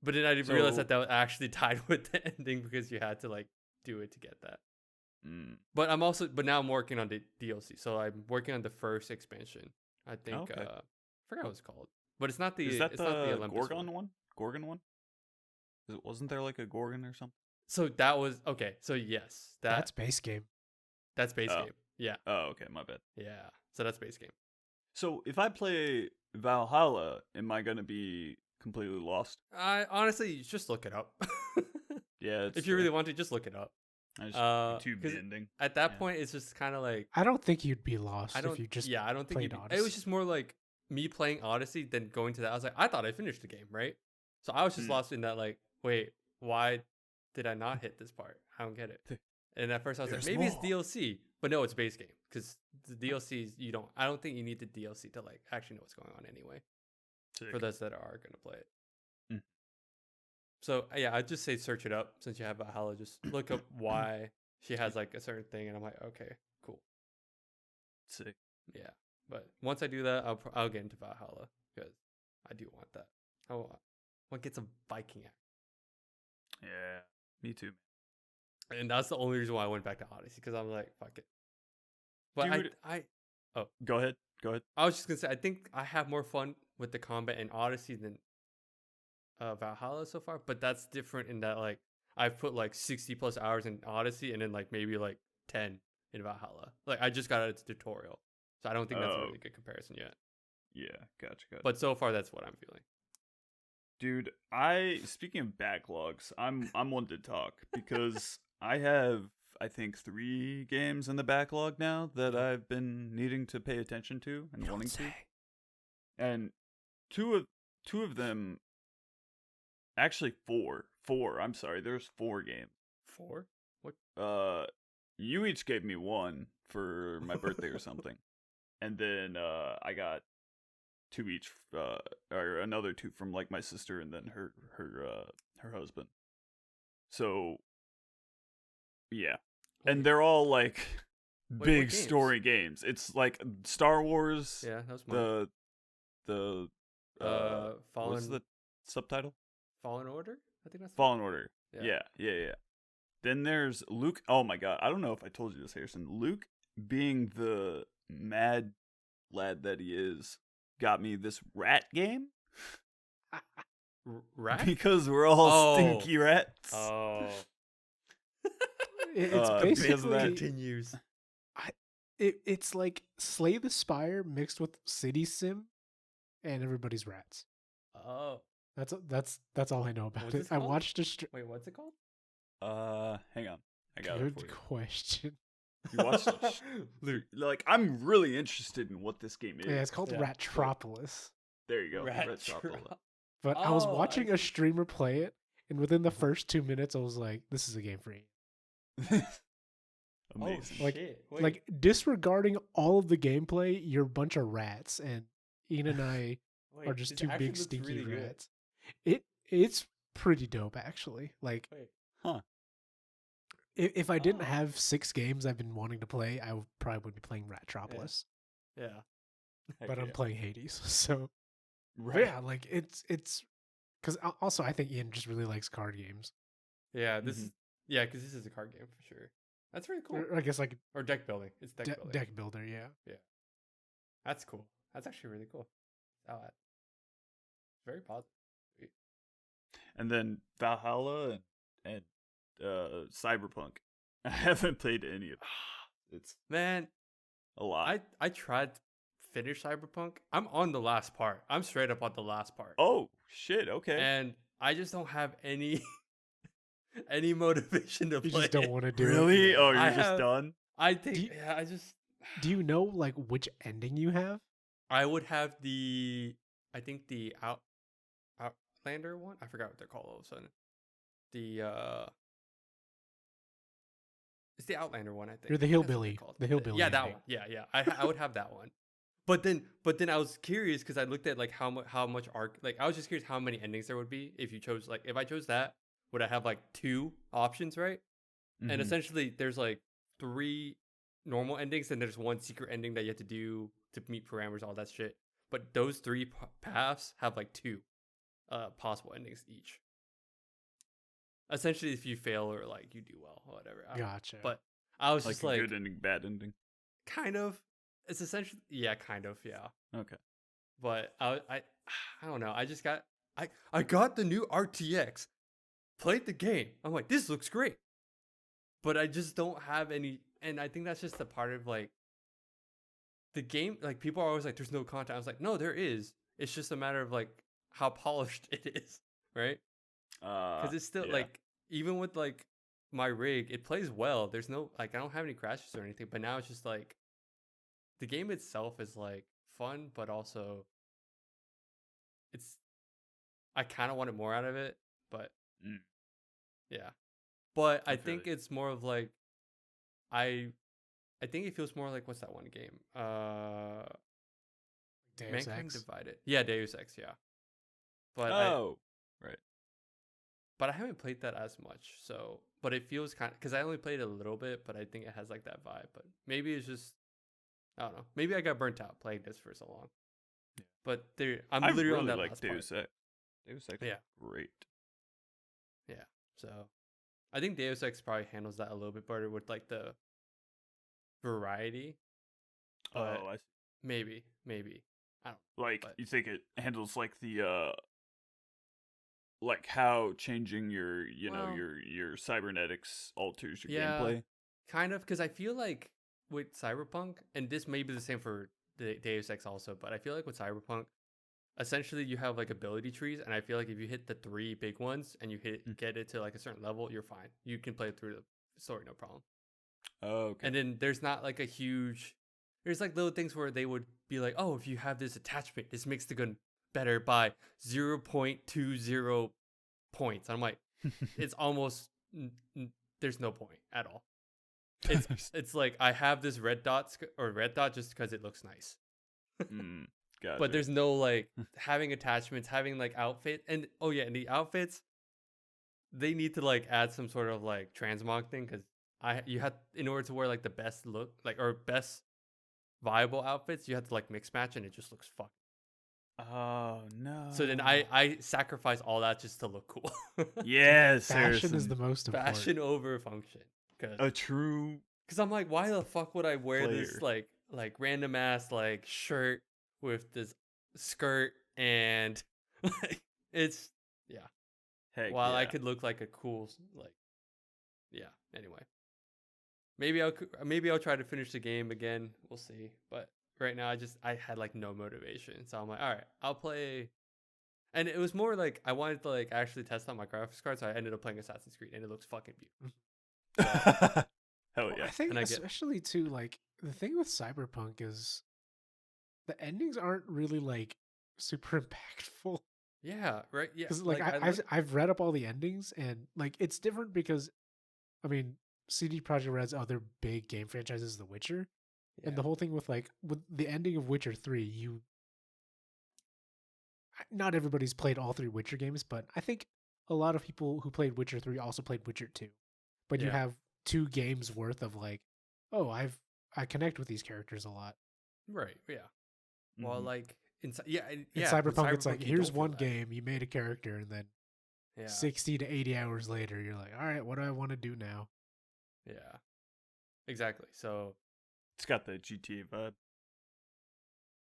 But then I didn't realize So- that was actually tied with the ending because you had to like do it to get that. Mm. But now I'm working on the DLC. So I'm working on the first expansion. I think Okay. I forgot what it's called. But it's not the Is that it's not the the Olympus Gorgon one? Gorgon one? Wasn't there like a Gorgon or something? So that was okay. So yes, That's base game. that's base Oh. game. Yeah. Oh, okay, my bad. Yeah. So that's base game. So if I play Valhalla, am I gonna be completely lost? I honestly just look it up. Yeah, If you really want to, just look it up. I just 'cause YouTube the ending. At that Yeah. point, it's just kind of like I don't think you'd be lost I don't. if you just I don't think played it was Odyssey. just more like me playing Odyssey than going to that. I was like, I thought I finished the game, right? So I was just Hmm. lost in that. Like, wait, why did I not hit this part? I don't get it. And at first I was like, There's maybe it's more. DLC, but no, it's base game because the DLCs you don't. I don't think you need the DLC to like actually know what's going on anyway. Sick. For those that are gonna play it. Mm. So yeah, I'd just say search it up since you have Valhalla. Just look up why she has like a certain thing, and I'm like, okay, cool, Sick. yeah. But once I do that, I'll get into Valhalla because I do want that. I want to get some Viking act, Yeah, me too. and that's the only reason why I went back to Odyssey because I'm like, fuck it. But Dude. Go ahead. Go ahead. I was just gonna say I think I have more fun with the combat in Odyssey than Valhalla so far, but that's different in that like I've put like 60 plus hours in Odyssey and then like maybe like 10 in Valhalla. Like I just got out of the tutorial, so I don't think that's a Oh. really good comparison yet. Yeah, gotcha. But so far, that's what I'm feeling. Dude, speaking of backlogs, I'm one to talk because I have I think 3 games in the backlog now that I've been needing to pay attention to and wanting to. And two of them, actually four, I'm sorry, there's 4 games. 4? What? You each gave me one for my birthday or something. And then I got 2 each, or another 2 from like my sister and then her husband. So yeah, and they're all like what big games? story games. It's like Star Wars. Yeah, that was mine. The what's Fallen the subtitle? Fallen Order. I think that's Fallen Order. Yeah. Yeah. Then there's Luke. Oh my god, I don't know if I told you this, Harrison. Luke, being the mad lad that he is, got me this rat game Rat. because we're all Oh. stinky rats. Oh, It's because of that. basically continues. it's like Slay the Spire mixed with City Sim, and everybody's rats. Oh, That's all I know about What's it. this I called? watched a wait, what's it called? Hang on, I got it for good you. question. You watched Luke. like I'm really interested in what this game is. Yeah, it's called Yeah. Ratropolis. There you go. Rat Retropolis. But I was Oh, watching I- a streamer play it, and within the first 2 minutes, I was like, "This is a game for you." Amazing. Oh, Like- shit. Wait. Like disregarding all of the gameplay, you're a bunch of rats, and Ian and I Wait, are just this 2 actually big looks stinky really good. rats. It's pretty dope, actually. Like Wait. Huh. if I didn't Oh. have 6 games I've been wanting to play, I would probably be playing Ratropolis. Yeah. Heck But I'm yeah. playing Hades, so but Right. yeah, like it's because also I think Ian just really likes card games. Yeah. This Mhm. is because this is a card game for sure. That's really cool. Or I guess like Or deck building. It's deck building. deck builder, yeah. That's cool. That's actually really cool. Very positive. And then Valhalla and Cyberpunk. I haven't played any of it. It's Man, a lot. I tried to finish Cyberpunk. I'm on the last part. I'm straight up on the last part. Oh shit! Okay. And I just don't have any any motivation to You play. just don't it. want to do Really? it. Oh, you're I just have- done? I think Do you- I just Do you know like which ending you have? I would have the Outlander one. I forgot what they're called all of a sudden. It's the Outlander one, I think. You're the I think that's what they're hillbilly- called. the hillbilly Yeah, that ending. one. Yeah. I would have that one. But then I was curious because I looked at like how much arc, like I was just curious how many endings there would be if you chose, like if I chose that, would I have like 2 options, right? And Mhm. essentially there's like 3 normal endings and there's 1 secret ending that you have to do to meet parameters, all that shit. But those 3 paths have like 2 possible endings each. essentially if you fail or like you do well or whatever. I don't know. Gotcha. But I was Like just a like, good ending, bad ending. kind of. It's essentially, yeah, kind of, yeah. Okay. But I don't know. I just got I got the new RTX, played the game. I'm like, this looks great, but I just don't have any. And I think that's just a part of like the game. Like people are always like, there's no content. I was like, no, there is. It's just a matter of like how polished it is, right? Because it's still like, even with like my rig, it plays well. There's no like, I don't have any crashes or anything. But now it's just like the game itself is like fun, but also it's, I kind of wanted more out of it, but yeah. But I think it's more of like, I think it feels more like, what's that one game? Deus Mankind Ex? Divided. Yeah, Deus Ex, yeah. But right. but I haven't played that as much. So, but it feels kind of, because I only played a little bit, but I think it has like that vibe. But maybe it's just, I don't know. Maybe I got burnt out playing this for so long. Yeah. But I'm I literally really on that like last Deus part. Ex. Deus Ex, Yeah. great. Yeah. So I think Deus Ex probably handles that a little bit better with like the variety. But I see. maybe. I don't know. Like But you think it handles like the like how changing your Well, your cybernetics alters your yeah, gameplay. kind of, because I feel like with Cyberpunk, and this may be the same for the Deus Ex also, but I feel like with Cyberpunk, essentially you have like ability trees, and I feel like if you hit the 3 big ones and you get it to like a certain level, you're fine. You can play through the story, no problem. Oh, okay. And then there's not like a huge, there's like little things where they would be like, oh, if you have this attachment, this makes the gun better by 0.20 points. I'm like, it's almost there's no point at all. It's like I have this red dot just because it looks nice. Gotcha. But there's no like having attachments, having like outfit, and oh yeah, and the outfits, they need to like add some sort of like transmog thing, because you have, in order to wear like the best look, like, or best viable outfits, you have to like mix match, and it just looks fucked. Oh no. So then I sacrifice all that just to look cool. Yes, Fashion is the most important. Fashion over function. a true. Because I'm like, why the fuck would I wear Player. this like random ass like shirt with this skirt, and like it's, yeah. Heck While yeah. I could look like a cool, like, yeah. Anyway, maybe I'll try to finish the game again. We'll see. But right now I had like no motivation, so I'm like, all right, I'll play. And it was more like I wanted to like actually test out my graphics card, so I ended up playing Assassin's Creed, and it looks fucking beautiful. Hell Well, yeah. I think And I get- especially too, like, the thing with Cyberpunk is the endings aren't really like super impactful. Yeah, right. Yeah, Because like I've read up all the endings, and like it's different because, I mean, CD Projekt Red's other big game franchise is The Witcher, and the whole thing with like with the ending of Witcher 3, not everybody's played all 3 Witcher games, but I think a lot of people who played Witcher 3 also played Witcher 2. But you Yeah. have 2 games worth of like, oh, I connect with these characters a lot. right. Yeah. Well, Mhm. like in In with Cyberpunk, it's like, you here's don't feel one that. game, you made a character, and then Yeah. 60 to 80 hours later, you're like, all right, what do I want to do now? Yeah. Exactly. So It's got the GTA vibe.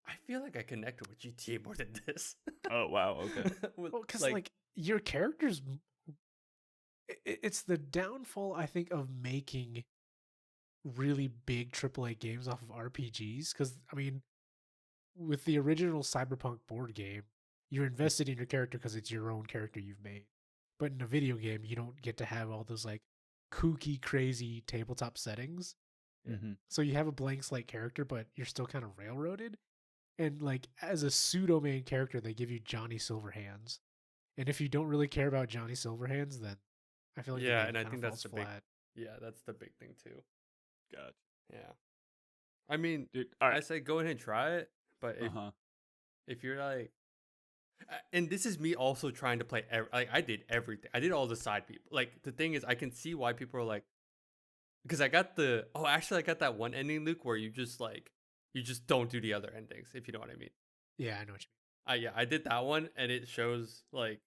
I feel like I connected with GTA more than this. Oh wow. Okay. Well, because like your characters, it's the downfall, I think, of making really big AAA games off of RPGs. Because I mean, with the original Cyberpunk board game, you're invested in your character because it's your own character you've made. But in a video game, you don't get to have all those like kooky, crazy tabletop settings. Mm-hmm. So you have a blank slate character, but you're still kind of railroaded. And like as a pseudo main character, they give you Johnny Silverhands. And if you don't really care about Johnny Silverhands, then I feel like the Yeah, game and I kinda think that's falls the big flat. Yeah, that's the big thing too. Gotcha. Yeah. I mean, Dude, all I right. say go ahead and try it, but if you're like, and this is me also trying to play like I did everything. I did all the side people. Like the thing is, I can see why people are like, because I got I got that one ending, Luke, where you just don't do the other endings, if you know what I mean. Yeah, I know what you I did that one, and it shows like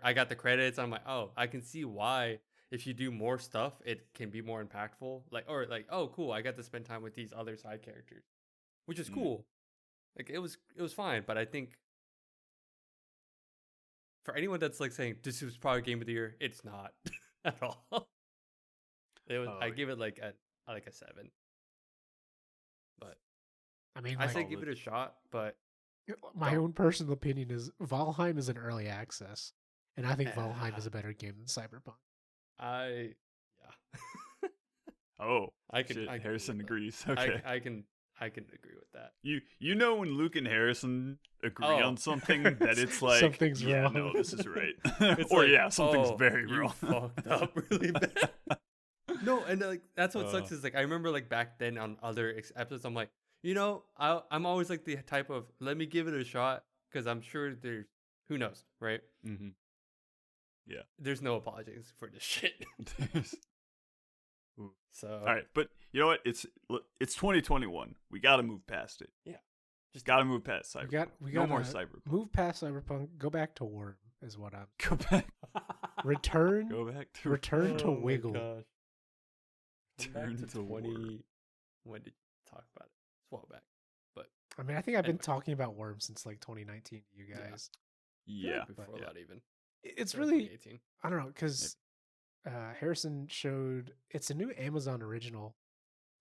I got the credits. I'm like, oh, I can see why if you do more stuff, it can be more impactful. Like, or like, oh, cool, I got to spend time with these other side characters, which is cool. Like, it was fine, but I think for anyone that's like saying this was probably game of the year, it's not at all. I give it like a 7. But I mean, I like, say give it a shot, but my own personal opinion is Valheim is an early access, and I think Valheim is a better game than Cyberpunk. Yeah. Oh, I can. shit, I can Harrison agree with agrees. Okay, I can agree with that. you know when Luke and Harrison agree Oh. on something that it's like Something's yeah, wrong. no, this is right, It's or like, yeah, something's oh, very you wrong. fucked up really bad. No, and like that's what sucks is like I remember like back then on other episodes, I'm like, I'm always like the type of let me give it a shot because I'm sure there's who knows, right? Mm-hmm. Yeah. There's no apologies for this shit. So All right, but you know what? It's 2021. We got to move past it. Yeah. Just got to move past Cyberpunk. We no got more Cyberpunk. Move past Cyberpunk. Go back to Worm is what I'm. Go back. Return. Go back to Return to Oh my Wiggle. gosh. Come back Turn to to 20. Worm. When did you talk about it? It's a while back. But I mean, I think I've been Anyway. talking about Worm since like 2019 to you Yeah. guys. I feel Yeah. like before yeah. that even. It's Or really 2018. I don't know because Harrison showed it's a new Amazon original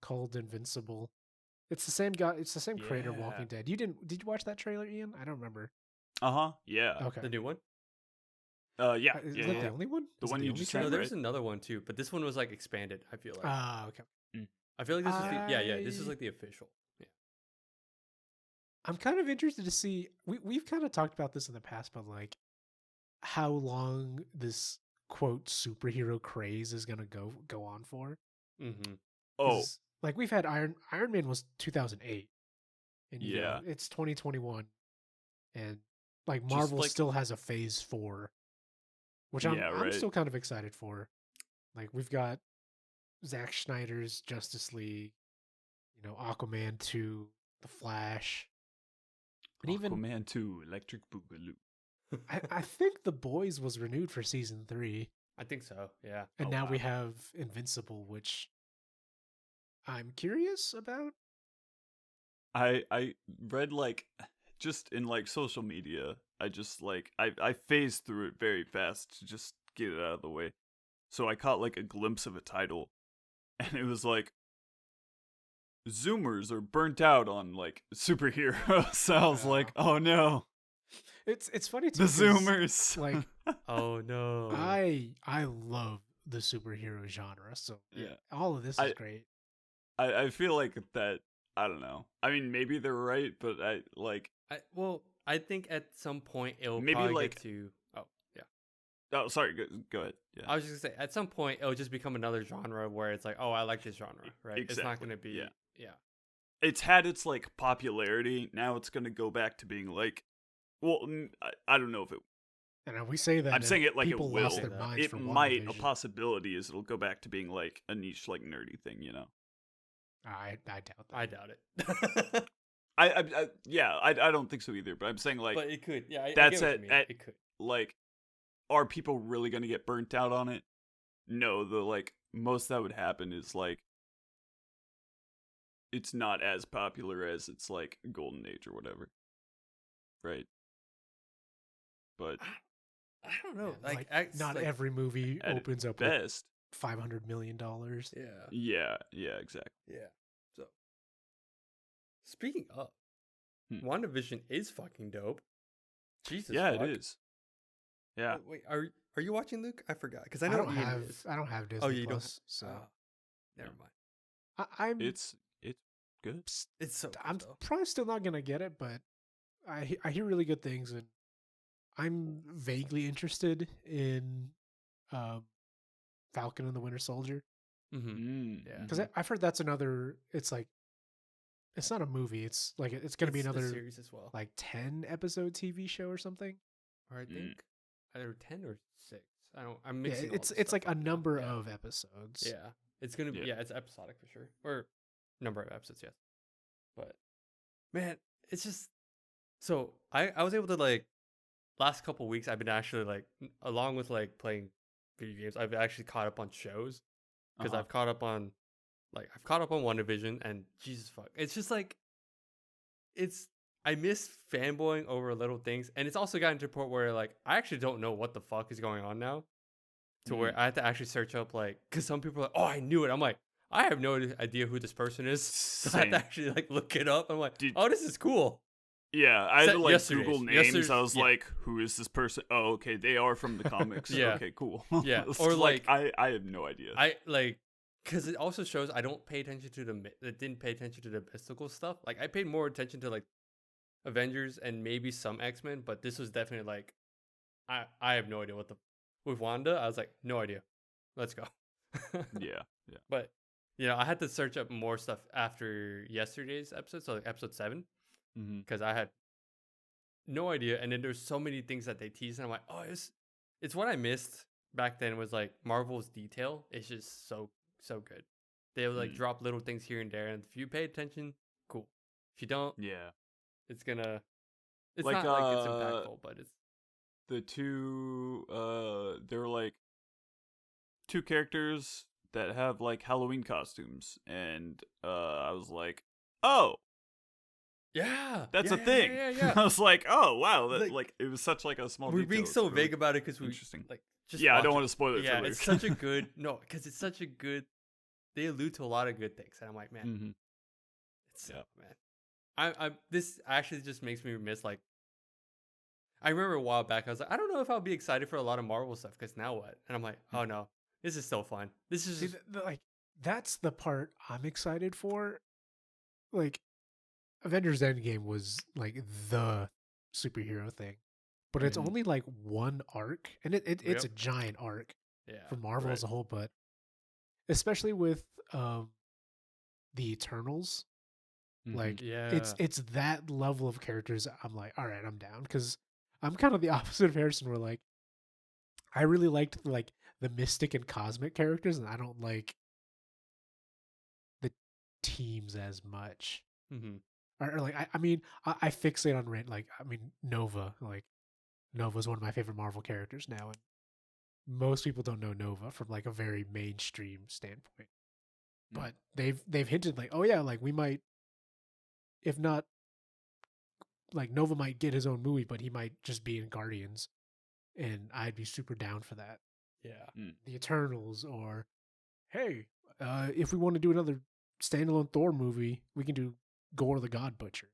called Invincible. It's the same guy. It's the same creator of Yeah. Walking Dead. Did you watch that trailer, Ian? I don't remember. Uh-huh. Yeah. Okay. The new one? Yeah. Is yeah, that yeah. the only one? The Is it one you only just trailer? No, said, there's right? another one too, but this one was like expanded, I feel like. Ah, okay. I feel like this is this is I- like the official. Yeah. I'm kind of interested to see. We've kind of talked about this in the past, but like how long this quote superhero craze is gonna go on for. Mm-hmm. Oh, 'Cause, like we've had Iron Man was 2008, and you know, Yeah. it's 2021, and like Just, Marvel like- still has a Phase 4, which I'm Yeah, I'm right. still kind of excited for. Like we've got Zack Snyder's Justice League, you know, Aquaman 2, The Flash, and even Aquaman 2, Electric Boogaloo. I think The Boys was renewed for season 3, I think so. Yeah. and Oh, now we wow. have Invincible, which I'm curious about. I read like just in like social media. I just like I phased through it very fast to just get it out of the way. So I caught like a glimpse of a title, and it was like Zoomers are burnt out on like superheroes. So I was like, oh no, It's funny too. the 'cause, Zoomers. like Oh no. I love the superhero genre, so yeah, all of this is I- great. I feel like that. I don't know. I mean, maybe they're right, but I think at some point it'll Maybe, probably like- get to. Oh yeah. oh sorry. Go ahead. Yeah. I was just gonna say at some point it'll just become another genre where it's like, oh, I like this genre, right? It's not Exactly, gonna be. yeah. Yeah. It's had its like popularity. Now it's gonna go back to being like, well, I don't know if it. And we say that I'm and saying it like it people will. lost their That. minds It for might. A WandaVision. possibility is it'll go back to being like a niche, like nerdy thing. You know. I doubt that. I doubt it. I don't think so either. But I'm saying like, but it could. Yeah. I that's get what you mean. at- It could. like, are people really gonna get burnt out on it? No. The like most that would happen is like, it's not as popular as it's like Golden Age or whatever. Right. But I don't know. Yeah, Like, not like, every movie at opens up with best. $500 million. Yeah. Yeah, exactly. Yeah. So, speaking of, Hmm. WandaVision is fucking dope. Jesus. Yeah, fuck. it is. Yeah. Oh, wait, are you watching, Luke? I forgot because I I know don't Ian have is. I don't have Disney Oh, you don't. Plus, so Oh, never mind. I'm It's good. It's so. I'm good, though. probably still not gonna get it, but I hear really good things, and I'm vaguely interested in Falcon and the Winter Soldier Mhm. Yeah. because I've heard that's another. It's like it's not a movie. It's like it's gonna be It's a another series as well. like 10-episode TV show or something. Or I Mm. think either 10 or 6. I don't. I'm Yeah, mixing. all it's this it's stuff like a up now. number Yeah. of episodes. Yeah, it's gonna be. Yeah. Yeah, it's episodic for sure, or number of episodes. Yes, but man, it's just so I was able to like last couple weeks I've been actually like, along with like playing video games, I've actually caught up on shows because I've caught up on Wandavision, and Jesus fuck, it's just like I miss fanboying over little things, and it's also gotten to a point where like I actually don't know what the fuck is going on now, to where I have to actually search up like, because some people are like, oh, I knew it. I'm like, I have no idea who this person is, so I have to actually like look it up. I'm like, oh, this is cool. Yeah, I had to like Google names. Yesterday's, I was like, who is this person? Oh, okay, they are from the comics. Yeah. Okay, cool. Yeah, or like I have no idea. I like, because it also shows I don't pay attention to didn't pay attention to the mystical stuff. Like I paid more attention to like Avengers and maybe some X-Men, but this was definitely like, I have no idea with Wanda. I was like, no idea. Let's go. Yeah. But I had to search up more stuff after yesterday's episode, so like episode 7, because I had no idea. And then there's so many things that they tease, and I'm like, oh, it's what I missed back then, was like Marvel's detail. It's just so good. They would like drop little things here and there, and if you pay attention, cool. If you don't, it's like, not like it's impactful, but it's the two they're like two characters that have like Halloween costumes, and I was like, oh yeah, that's a thing. Yeah. I was like, oh wow, that, like it was such like a small we're detail. being so really vague about it because we interesting. Like, just I don't want to spoil it. Yeah, for Luke. it's such a good because it's such a good. They allude to a lot of good things, and I'm like, man, it's man. I this actually just makes me miss, like, I remember a while back I was like, I don't know if I'll be excited for a lot of Marvel stuff, because now what? And I'm like, oh no, this is so fun. This is just... like, that's the part I'm excited for. Like, Avengers Endgame was like the superhero thing, but it's only like one arc, and it's a giant arc for Marvel as a whole. But especially with the Eternals, like it's that level of characters. I'm like, all right, I'm down, because I'm kind of the opposite of Harrison, where like I really liked like the mystic and cosmic characters, and I don't like the teams as much. Or like I mean I fixate on like, I mean, Nova. Like, Nova's one of my favorite Marvel characters now, and most people don't know Nova from like a very mainstream standpoint. But they've hinted like, oh yeah, like we might, if not, like Nova might get his own movie, but he might just be in Guardians, and I'd be super down for that. Yeah. The Eternals, or hey, if we want to do another standalone Thor movie, we can do Gore the God Butcher,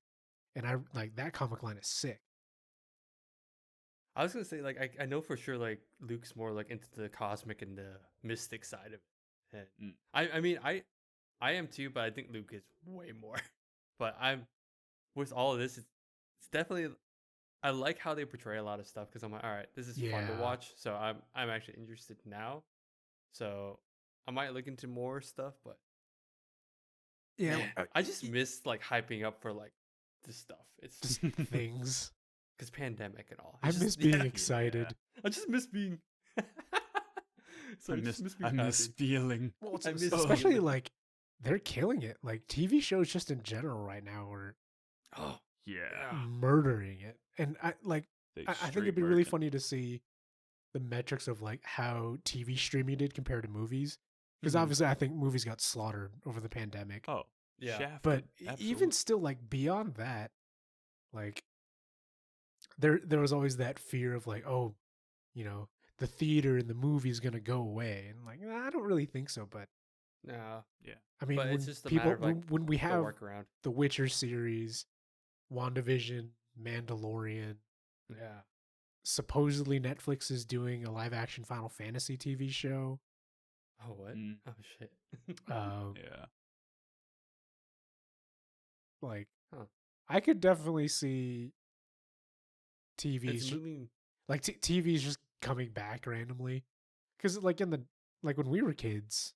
and I like that comic line is sick. I was gonna say, like, I know for sure like Luke's more like into the cosmic and the mystic side of it. And I mean I am too, but I think Luke is way more. But I'm with all of this, it's definitely, I like how they portray a lot of stuff, because I'm like, all right, this is fun to watch. So I'm actually interested now. So I might look into more stuff, but yeah, man, I just miss like hyping up for like this stuff. It's just things. Because pandemic and all. I miss being excited. I just miss being. I miss feeling. Well, especially like they're killing it. Like TV shows just in general right now are murdering it. And I think it'd be really funny to see the metrics of like how TV streaming did compared to movies. Because obviously I think movies got slaughtered over the pandemic. Oh, yeah. Shafted. But Absolutely. even still, like beyond that, like there was always that fear of like, oh, you know, the theater and the movie is gonna go away, and like, I don't really think so. But no, I mean, but when it's just people of, like, when we have workaround. the Witcher series, WandaVision, Mandalorian, supposedly Netflix is doing a live action Final Fantasy TV show. Oh what? Oh shit. Like, I could definitely see TV's like TV's just coming back randomly, because like when we were kids,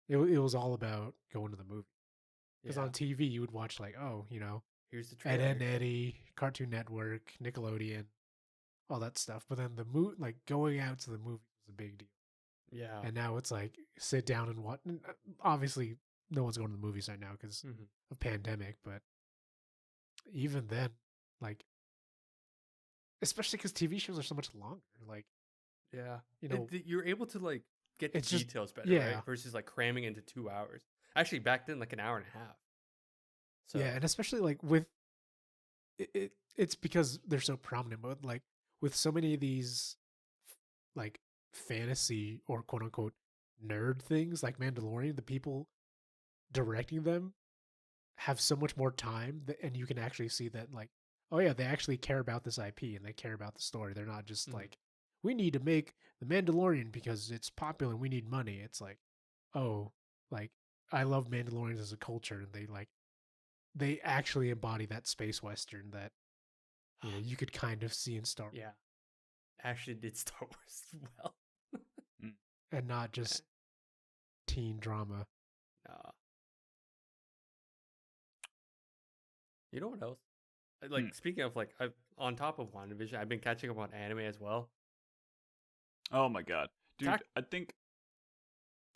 it was all about going to the movie. Because on TV you would watch like, oh, you know, here's the Ed, trailer. Ed and Eddie, Cartoon Network, Nickelodeon, all that stuff. But then like going out to the movie was a big deal. Yeah. And now it's like sit down and watch. Obviously, no one's going to the movies right now because of pandemic. But even then, like, especially because TV shows are so much longer. Like, Yeah. you know, You're able to like get the it's just- details better, yeah. right? Versus like cramming into 2 hours. Actually, back then, like an hour and a half. So yeah, and especially like with it's because they're so prominent, but like with so many of these like fantasy or quote unquote nerd things like Mandalorian, the people directing them have so much more time and you can actually see that like, oh yeah, they actually care about this IP and they care about the story. They're not just like, we need to make the Mandalorian because it's popular and we need money. It's like, oh, like I love Mandalorians as a culture, and they actually embody that space western that you could kind of see in Star Wars. yeah, actually did Star Wars well. And not just teen drama. Nah. You know what else? Like speaking of like, on top of WandaVision, I've been catching up on anime as well. Oh my god, dude! I think.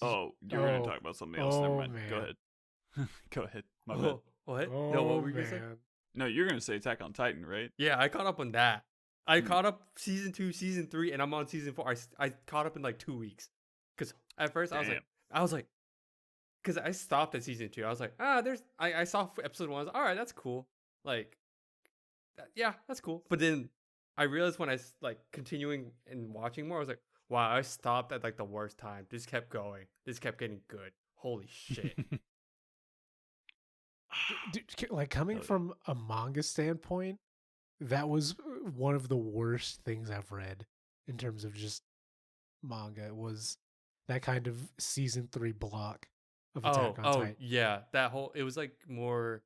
Oh, you were gonna talk about something else. Never mind. Man. Go ahead. Go ahead. My bad. What? Oh, No, what were you gonna say? man. No, you're gonna say Attack on Titan, right? Yeah, I caught up on that. I caught up season 2, season 3, and I'm on season 4. I caught up in like 2 weeks. Because at first I was like, because I stopped at season 2. I was like, I saw episode 1. I was like, all right, that's cool. Like, yeah, that's cool. But then I realized when I like continuing and watching more, I was like, wow, I stopped at like the worst time. This kept going. This kept getting good. Holy shit. Dude, like coming from a manga standpoint, that was one of the worst things I've read in terms of just manga. It was that kind of season 3 block of Attack on Titan. Yeah, it was like more,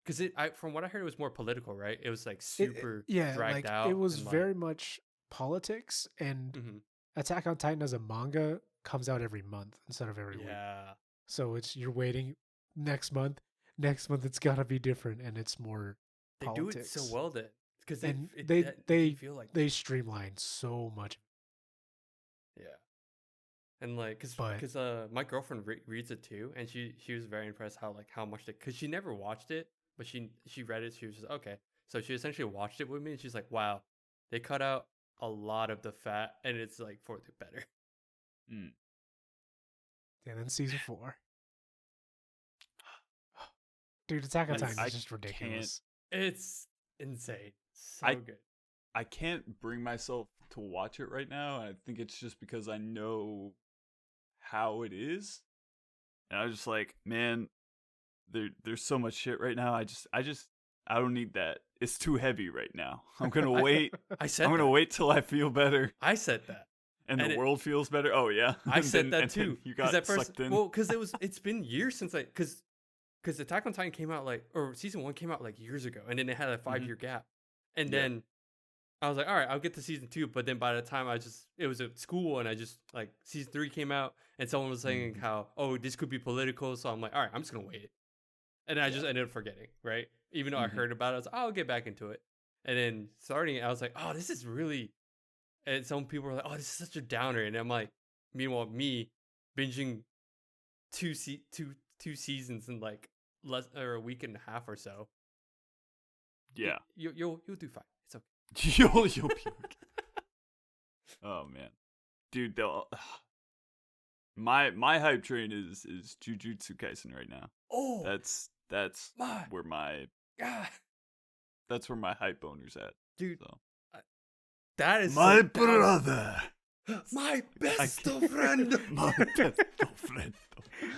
because from what I heard, it was more political, right? It was like super dragged out. It was and, very much politics, and Attack on Titan as a manga comes out every month instead of every week. Yeah. So you're waiting next month. Next month it's gotta be different, and it's more They politics. do it so well then, because they feel like they streamline so much. yeah, and like because my girlfriend reads it too, and she was very impressed how much because she never watched it, but she read it. She was just okay, so she essentially watched it with me, and she's like, wow, they cut out a lot of the fat, and it's like for the better. And then season 4. Dude, Attack on Titan is just ridiculous. It's insane. So good. I can't bring myself to watch it right now. I think it's just because I know how it is. And I was just like, man, there's so much shit right now. I don't need that. It's too heavy right now. I'm gonna wait. I'm gonna wait till I feel better. I said that. And the world feels better. Oh yeah. I said that too. You got sucked in. Well, because it's been years since because Attack on Titan came out or season 1 came out like years ago, and then it had a 5-year gap, and then I was like, all right, I'll get to season 2. But then by the time it was at school, and I just like season 3 came out, and someone was saying how this could be political, so I'm like, all right, I'm just gonna wait, and I just ended up forgetting, right? Even though I heard about it, I was like, I'll get back into it, and then starting it, I was like, oh, this is really, and some people were like, oh, this is such a downer, and I'm like, meanwhile, me binging two seasons in like less or a week and a half or so. Yeah, you'll do fine. It's okay. you'll be okay. Oh man, dude, my hype train is Jujutsu Kaisen right now. Oh, that's where my that's where my hype boner's at, dude. So. That is my brother. My best friend. My best friend.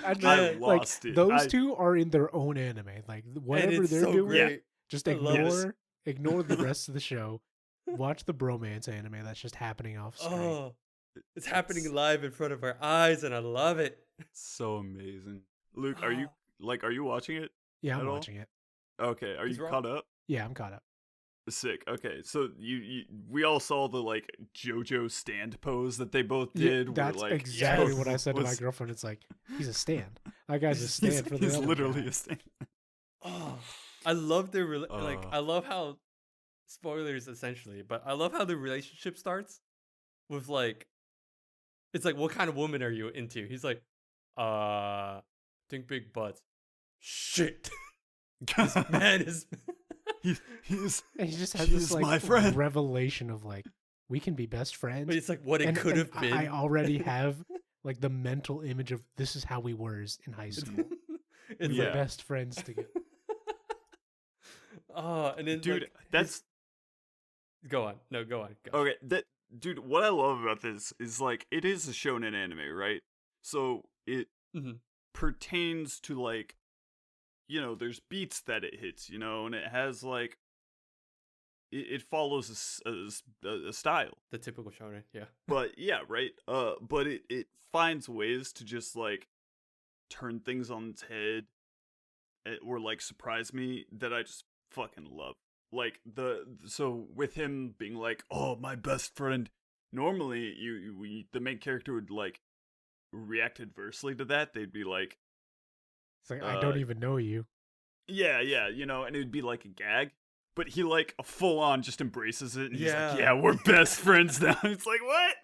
I lost it. Those two are in their own anime. Like whatever they're doing, great. Just ignore the rest of the show. Watch the bromance anime that's just happening off screen. Oh, it's happening live in front of our eyes, and I love it. So amazing. Luke, are you watching it? Yeah, I'm watching it. Okay, are you caught up? Yeah, I'm caught up. Sick. Okay, so we all saw the like JoJo stand pose that they both did. That's exactly what I said to my girlfriend. It's like, he's a stand. That guy's a stand for the He's literally a stand. Oh, I love their like. I love how spoilers essentially, but I love how the relationship starts with like, it's like, what kind of woman are you into? He's like, think big butts. Shit. This man is. He's And he just has She's this like my friend. revelation of like, we can be best friends. But it's like what it And- could and have been. I already have like the mental image of this is how we were in high school. It's We Yeah. were best friends together. Oh, and then dude. like, That's go on. No, go on. Go. okay. That dude. What I love about this is like it is a shonen anime, right? So it Mhm. pertains to like, there's beats that it hits, and it has like it follows a style. The typical shonen, yeah. But yeah, right. But it finds ways to just like turn things on its head, or like surprise me that I just fucking love. Like so with him being like, "Oh, my best friend." Normally, the main character would like react adversely to that. They'd be like, It's like, I don't Uh, even know you. "Yeah, yeah," and it would be like a gag. But he like full on just embraces it, and he's Yeah. like, "Yeah, we're best friends now." It's like, what?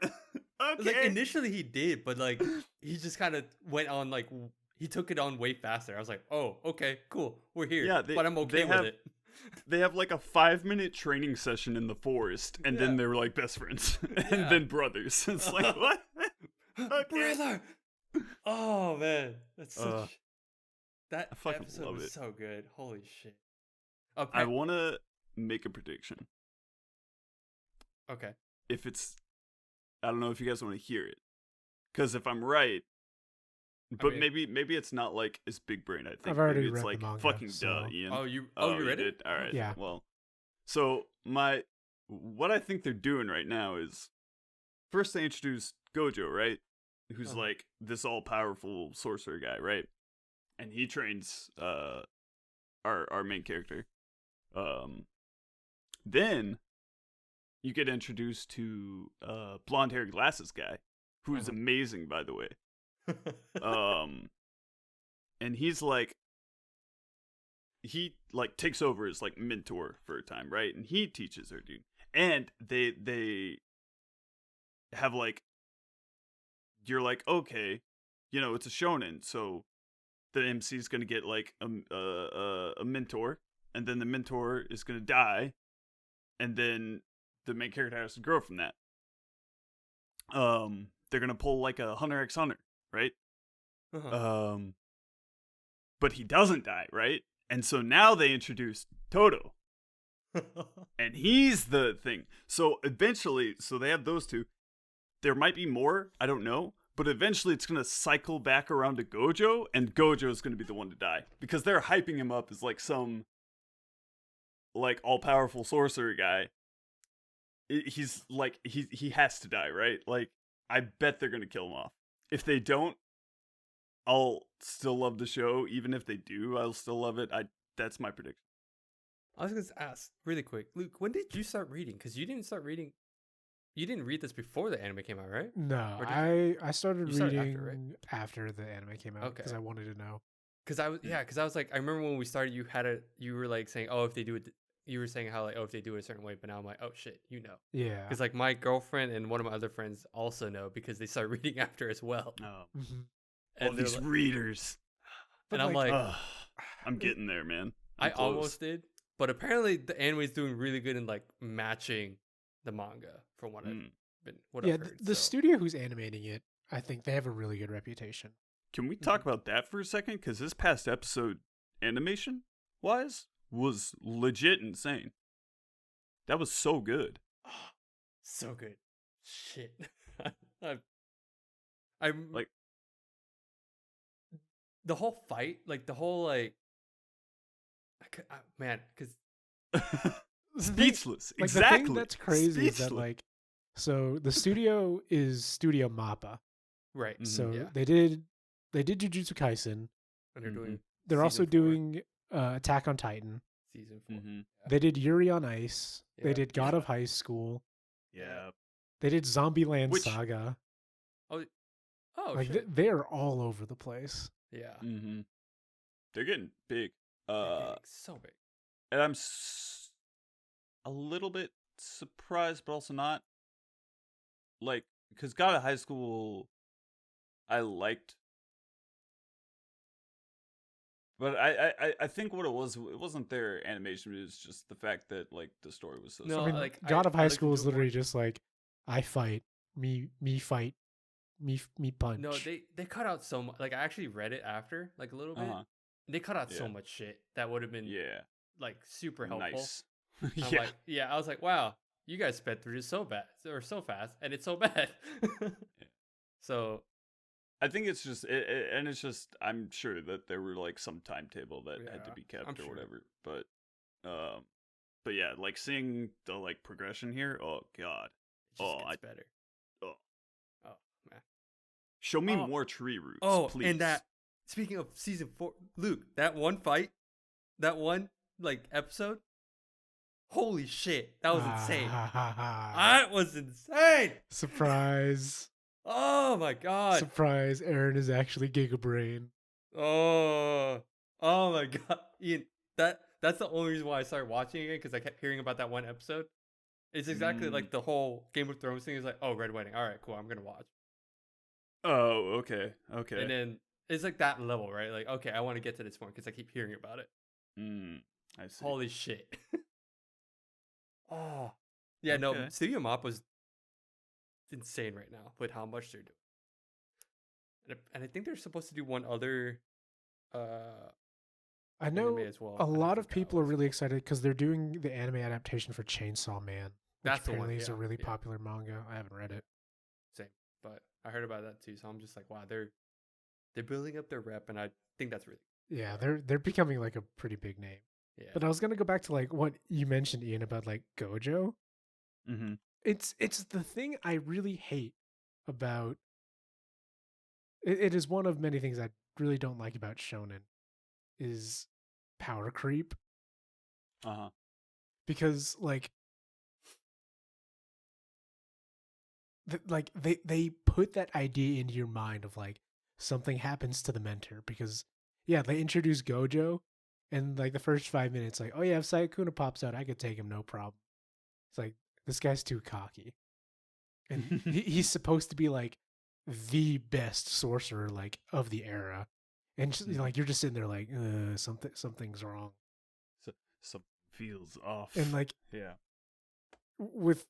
Okay. Like initially he did, but like he just kind of went on like he took it on way faster. I was like, oh, okay, cool, we're here. Yeah, but I'm okay they with have- it. They have like a 5-minute training session in the forest, and then Yeah. they were like best friends, and Yeah. then brothers. It's like, what? Okay. Brother. Oh man, that's such I that fucking episode love was it. so good. Holy shit. I want to make a prediction. Okay. If it's, I don't know if you guys want to hear it, because if I'm right, but mean- maybe it's not like as big brain. I think I've already maybe it's read the like manga, fucking so- duh, Ian. Oh, you you read did? it? All right. Yeah. Well, so what I think they're doing right now is first they introduce Gojo, right? Who's Uh-huh. like this all powerful sorcerer guy, right? And he trains our main character. Then you get introduced to blonde hair glasses guy, who's Uh-huh. amazing, by the way. And he's like, he like takes over as like mentor for a time, right? And he teaches her, dude. And they have like, you're like, okay, it's a shonen, so the MC is gonna get like a mentor, and then the mentor is gonna die, and then the main character has to grow from that. They're gonna pull like a Hunter x Hunter, right? Uh-huh. But he doesn't die, right? And so now they introduce Toto, and he's the thing. So eventually, so they have those two. There might be more, I don't know, but eventually it's gonna cycle back around to Gojo, and Gojo is gonna be the one to die because they're hyping him up as like some like all powerful sorcerer guy. He's like he has to die, right? Like I bet they're gonna kill him off. If they don't, I'll still love the show. Even if they do, I'll still love it. That's my prediction. I was gonna ask really quick, Luke, when did you start reading? Because you didn't start reading. You didn't read this before the anime came out, right? No, Or did I started you started reading after, right? after the anime came out because Okay. I wanted to know. Because I was like, I remember when we started, you were like saying, oh, if they do it, you were saying how like, oh, if they do it a certain way, but now I'm like, oh shit, Yeah. because like my girlfriend and one of my other friends also know because they start reading after as well, Oh, Mhm. and all they're these like- readers. But, and I'm like, Ugh, I'm getting there, man. I I'm close. almost did, but apparently the anime is doing really good in like matching the manga from what Mm. I've yeah, heard. the so. studio who's animating it, I think they have a really good reputation. Can we talk about that for a second? Because this past episode, animation wise, was legit insane. That was so good. So good, shit. I'm Like- the whole fight, like the whole like, man, because Speechless. Like exactly. the thing that's crazy is that Speechless. like, so the studio is Studio Mappa. right, Mhm. So yeah. they did Jujutsu Kaisen. and they're doing They're also Season 4. doing Attack on Titan. season 4. Mhm. They did Yuri on Ice. Yeah. They did God Yeah. of High School. Yeah. They did Zombieland Which- Saga. Oh, Like shit. they're all over the place. Yeah, Mm-hmm. They're getting big. they're getting so big. And I'm a little bit surprised, but also not. Like, because God of High School, I liked. But I think what it wasn't their animation. It was just the fact that like the story was so. No, I mean, like, God of I High looked School into is it more. literally just like, I fight, me fight, me punch. No, they cut out so much. Like, I actually read it after, like, a little bit. They cut out so Yeah. much shit that would have been like super helpful. Nice. I'm like, I was like, wow, you guys sped through this so fast, and it's so bad. So I think it's just, and it's just, I'm sure that there were like some timetable that had to be kept or whatever. But yeah, like seeing the like progression here. Oh God. it just gets better. Oh. Oh man. Show me more tree roots. Oh, please. and that. Speaking of season 4, Luke, that one fight, that one like episode. Holy shit, that was insane. That was insane. Surprise. Oh my god. Surprise, Aaron is actually Gigabrain. Oh my god. Ian, that's the only reason why I started watching it, because I kept hearing about that one episode. It's exactly like the whole Game of Thrones thing is like, oh, Red Wedding. All right, cool, I'm going to watch. Oh, okay. And then it's like that level, right? Like, okay, I want to get to this point because I keep hearing about it. I see. Holy shit. Oh. Yeah, no, Studio Mop was insane right now with how much they're doing. And I think they're supposed to do one other I know anime as well. a lot of people are really excited because they're doing the anime adaptation for Chainsaw Man. That's Which the one, apparently is a yeah, really yeah. popular manga. I haven't read it. Same, but I heard about that too, so I'm just like, wow, they're building up their rep, and I think that's really Yeah, they're becoming like a pretty big name. yeah. But I was gonna go back to like what you mentioned, Ian, about like Gojo. Mm-hmm. It's the thing I really hate about it is one of many things I really don't like about shonen is power creep. Because like they put that idea into your mind of like something happens to the mentor, because they introduce Gojo and like the first 5 minutes like, oh yeah, if Sayakuna pops out, I could take him no problem. It's like, this guy's too cocky. And he's supposed to be like the best sorcerer like of the era. And just, like you're just sitting there like, something's wrong. Some feels off. And like with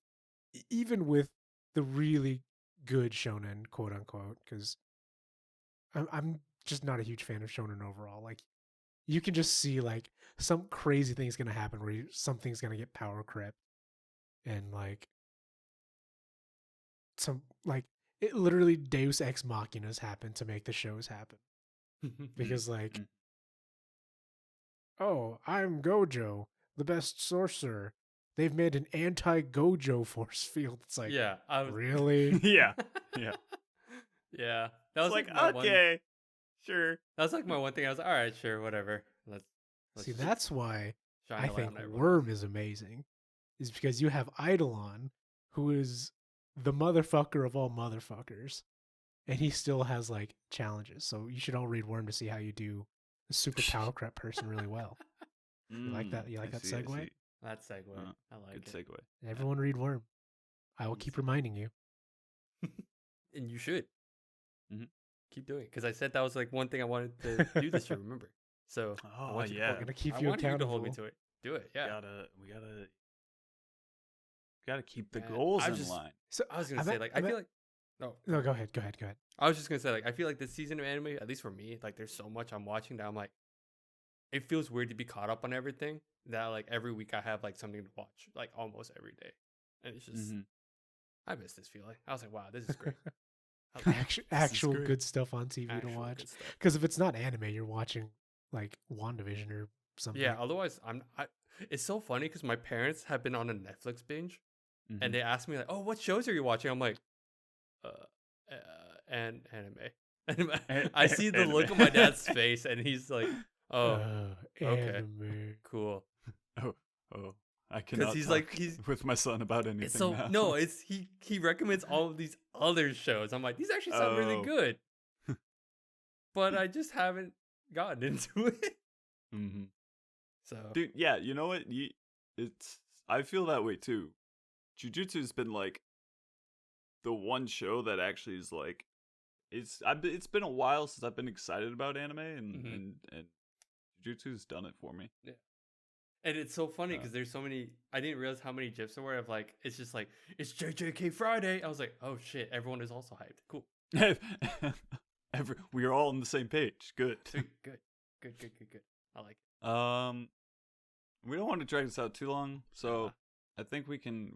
the really good shonen, quote unquote, because I'm just not a huge fan of shonen overall. Like you can just see like some crazy thing's gonna happen where something's gonna get power crept, and like some like it literally Deus Ex Machinas happen to make the shows happen. Because like, oh, I'm Gojo, the best sorcerer. They've made an anti-Gojo force field. It's like, really? Yeah. Yeah. That was like my okay, sure. That was like my one thing. I was like, all right, sure, whatever. Let's see. That's why I think on Worm is amazing, is because you have Eidolon, who is the motherfucker of all motherfuckers, and he still has like challenges. So you should all read Worm to see how you do a super power crep person really well. You like that? You like that segue? That segue. I like it. Good segue. Everyone read Worm. I will keep reminding you. And you should. Keep doing it. Because I said that was like one thing I wanted to do this year, remember? So we're going to keep you accountable. To hold me to it. Do it, yeah. We gotta keep the goals in line. So I was going to say, like, I feel like... No, go ahead. I was just going to say, like, I feel like this season of anime, at least for me, like, there's so much I'm watching that I'm like, it feels weird to be caught up on everything, that like every week I have like something to watch, like almost every day. And it's just, I miss this feeling. I was like, wow, this is great. Actual good stuff on TV to watch. Because if it's not anime, you're watching like WandaVision or something. Yeah, otherwise it's so funny because my parents have been on a Netflix binge and they ask me like, oh, what shows are you watching? I'm like, anime. I see the look on my dad's face and he's like, oh, okay, anime. Cool. Oh, I cannot. He's with my son about anything. So now. no, it's he recommends all of these other shows. I'm like, these actually sound really good, but I just haven't gotten into it. So, dude, yeah, you know what? I feel that way too. Jujutsu's been like the one show that actually is like it's been a while since I've been excited about anime and Jujutsu's done it for me. And it's so funny because there's so many. I didn't realize how many GIFs there were of like it's just like it's JJK Friday. I was like, oh shit, everyone is also hyped. Cool. We are all on the same page. Good. Sweet. Good. I like it. We don't want to drag this out too long, so I think we can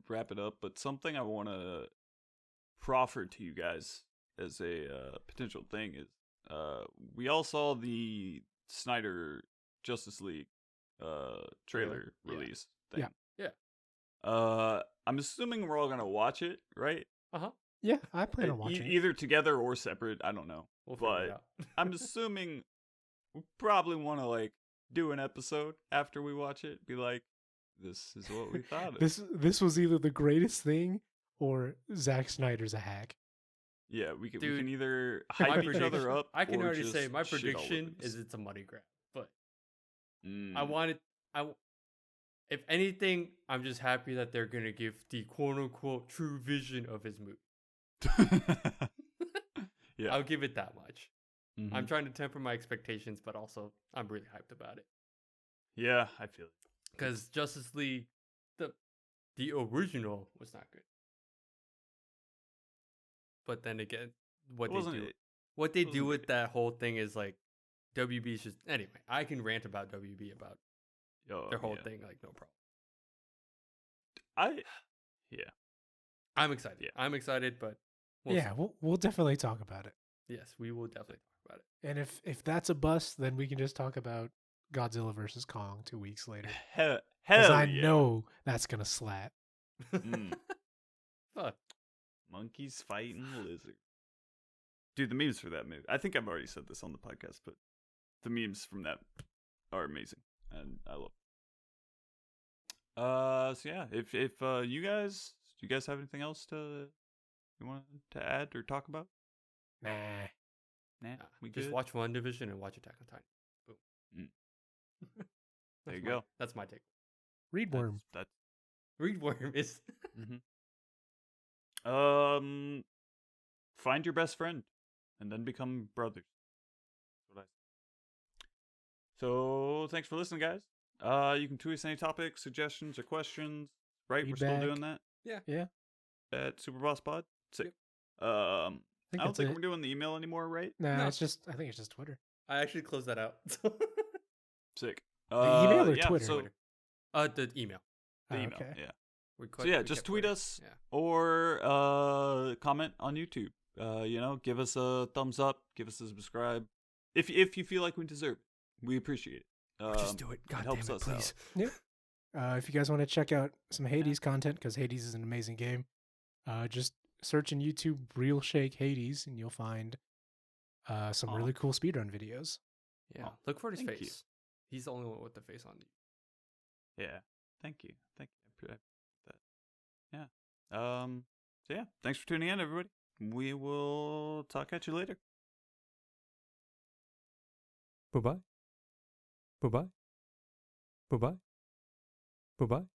wrap it up. But something I want to proffer to you guys as a potential thing is, we all saw the Snyder Justice League trailer release thing. Yeah. I'm assuming we're all gonna watch it, right? Yeah, I plan on watching it. Either together or separate. I don't know. We'll figure it out. I'm assuming we probably want to like do an episode after we watch it. Be like, this is what we thought of. This was either the greatest thing or Zack Snyder's a hack. Yeah, we can Dude, either hype each other up. I can or already just say my shit all prediction over is this. it's a money grab. But Mm. if anything, I'm just happy that they're gonna give the quote unquote true vision of his movie. Yeah, I'll give it that much. Mhm. I'm trying to temper my expectations, but also I'm really hyped about it. Yeah, I feel it. Because Justice League, the original was not good. But then again, what they do with that whole thing is like WB's just anyway. I can rant about WB about their whole thing, like no problem. I'm excited. Yeah. I'm excited, but we'll definitely talk about it. yes, we will definitely talk about it. And if that's a bust, then we can just talk about Godzilla versus Kong 2 weeks later. Hell Because I yeah. know that's gonna slap. Mm. Fuck. Monkeys fighting lizard. Dude, the memes for that movie. I think I've already said this on the podcast, but the memes from that are amazing, and I love it. So yeah, if you guys, do you guys have anything else you want to add or talk about? Nah. We Just good? watch Wandavision and watch Attack on Titan. Boom. There That's you my- go. That's my take. Read Worm. That's Read Worm is find your best friend, and then become brothers. That's what I say. So thanks for listening, guys. You can tweet us any topics, suggestions, or questions. Right, we're still Feedback. doing that. Yeah. At SuperBoss Pod. Sick. Yep. I don't that's think it. we're doing the email anymore, right? Nah, No. I think it's just Twitter. I actually closed that out. Sick. The email or yeah, Twitter? So, The email. the Oh, email. okay. Yeah. We So yeah, we just kept tweet Twitter. us Yeah. or comment on YouTube. Give us a thumbs up, give us a subscribe. If you feel like we deserve it, we appreciate it. Just do it. God helps damn it, us out. please. If you guys want to check out some Hades content, because Hades is an amazing game, just search in YouTube Real Shake Hades, and you'll find some really cool speedrun videos. Yeah. Oh, Look for his thank you. face. He's the only one with the face on. Yeah. Thank you. I appreciate that. Yeah. So yeah, thanks for tuning in, everybody. We will talk at you later. Bye-bye. Bye-bye. Bye-bye. Bye-bye.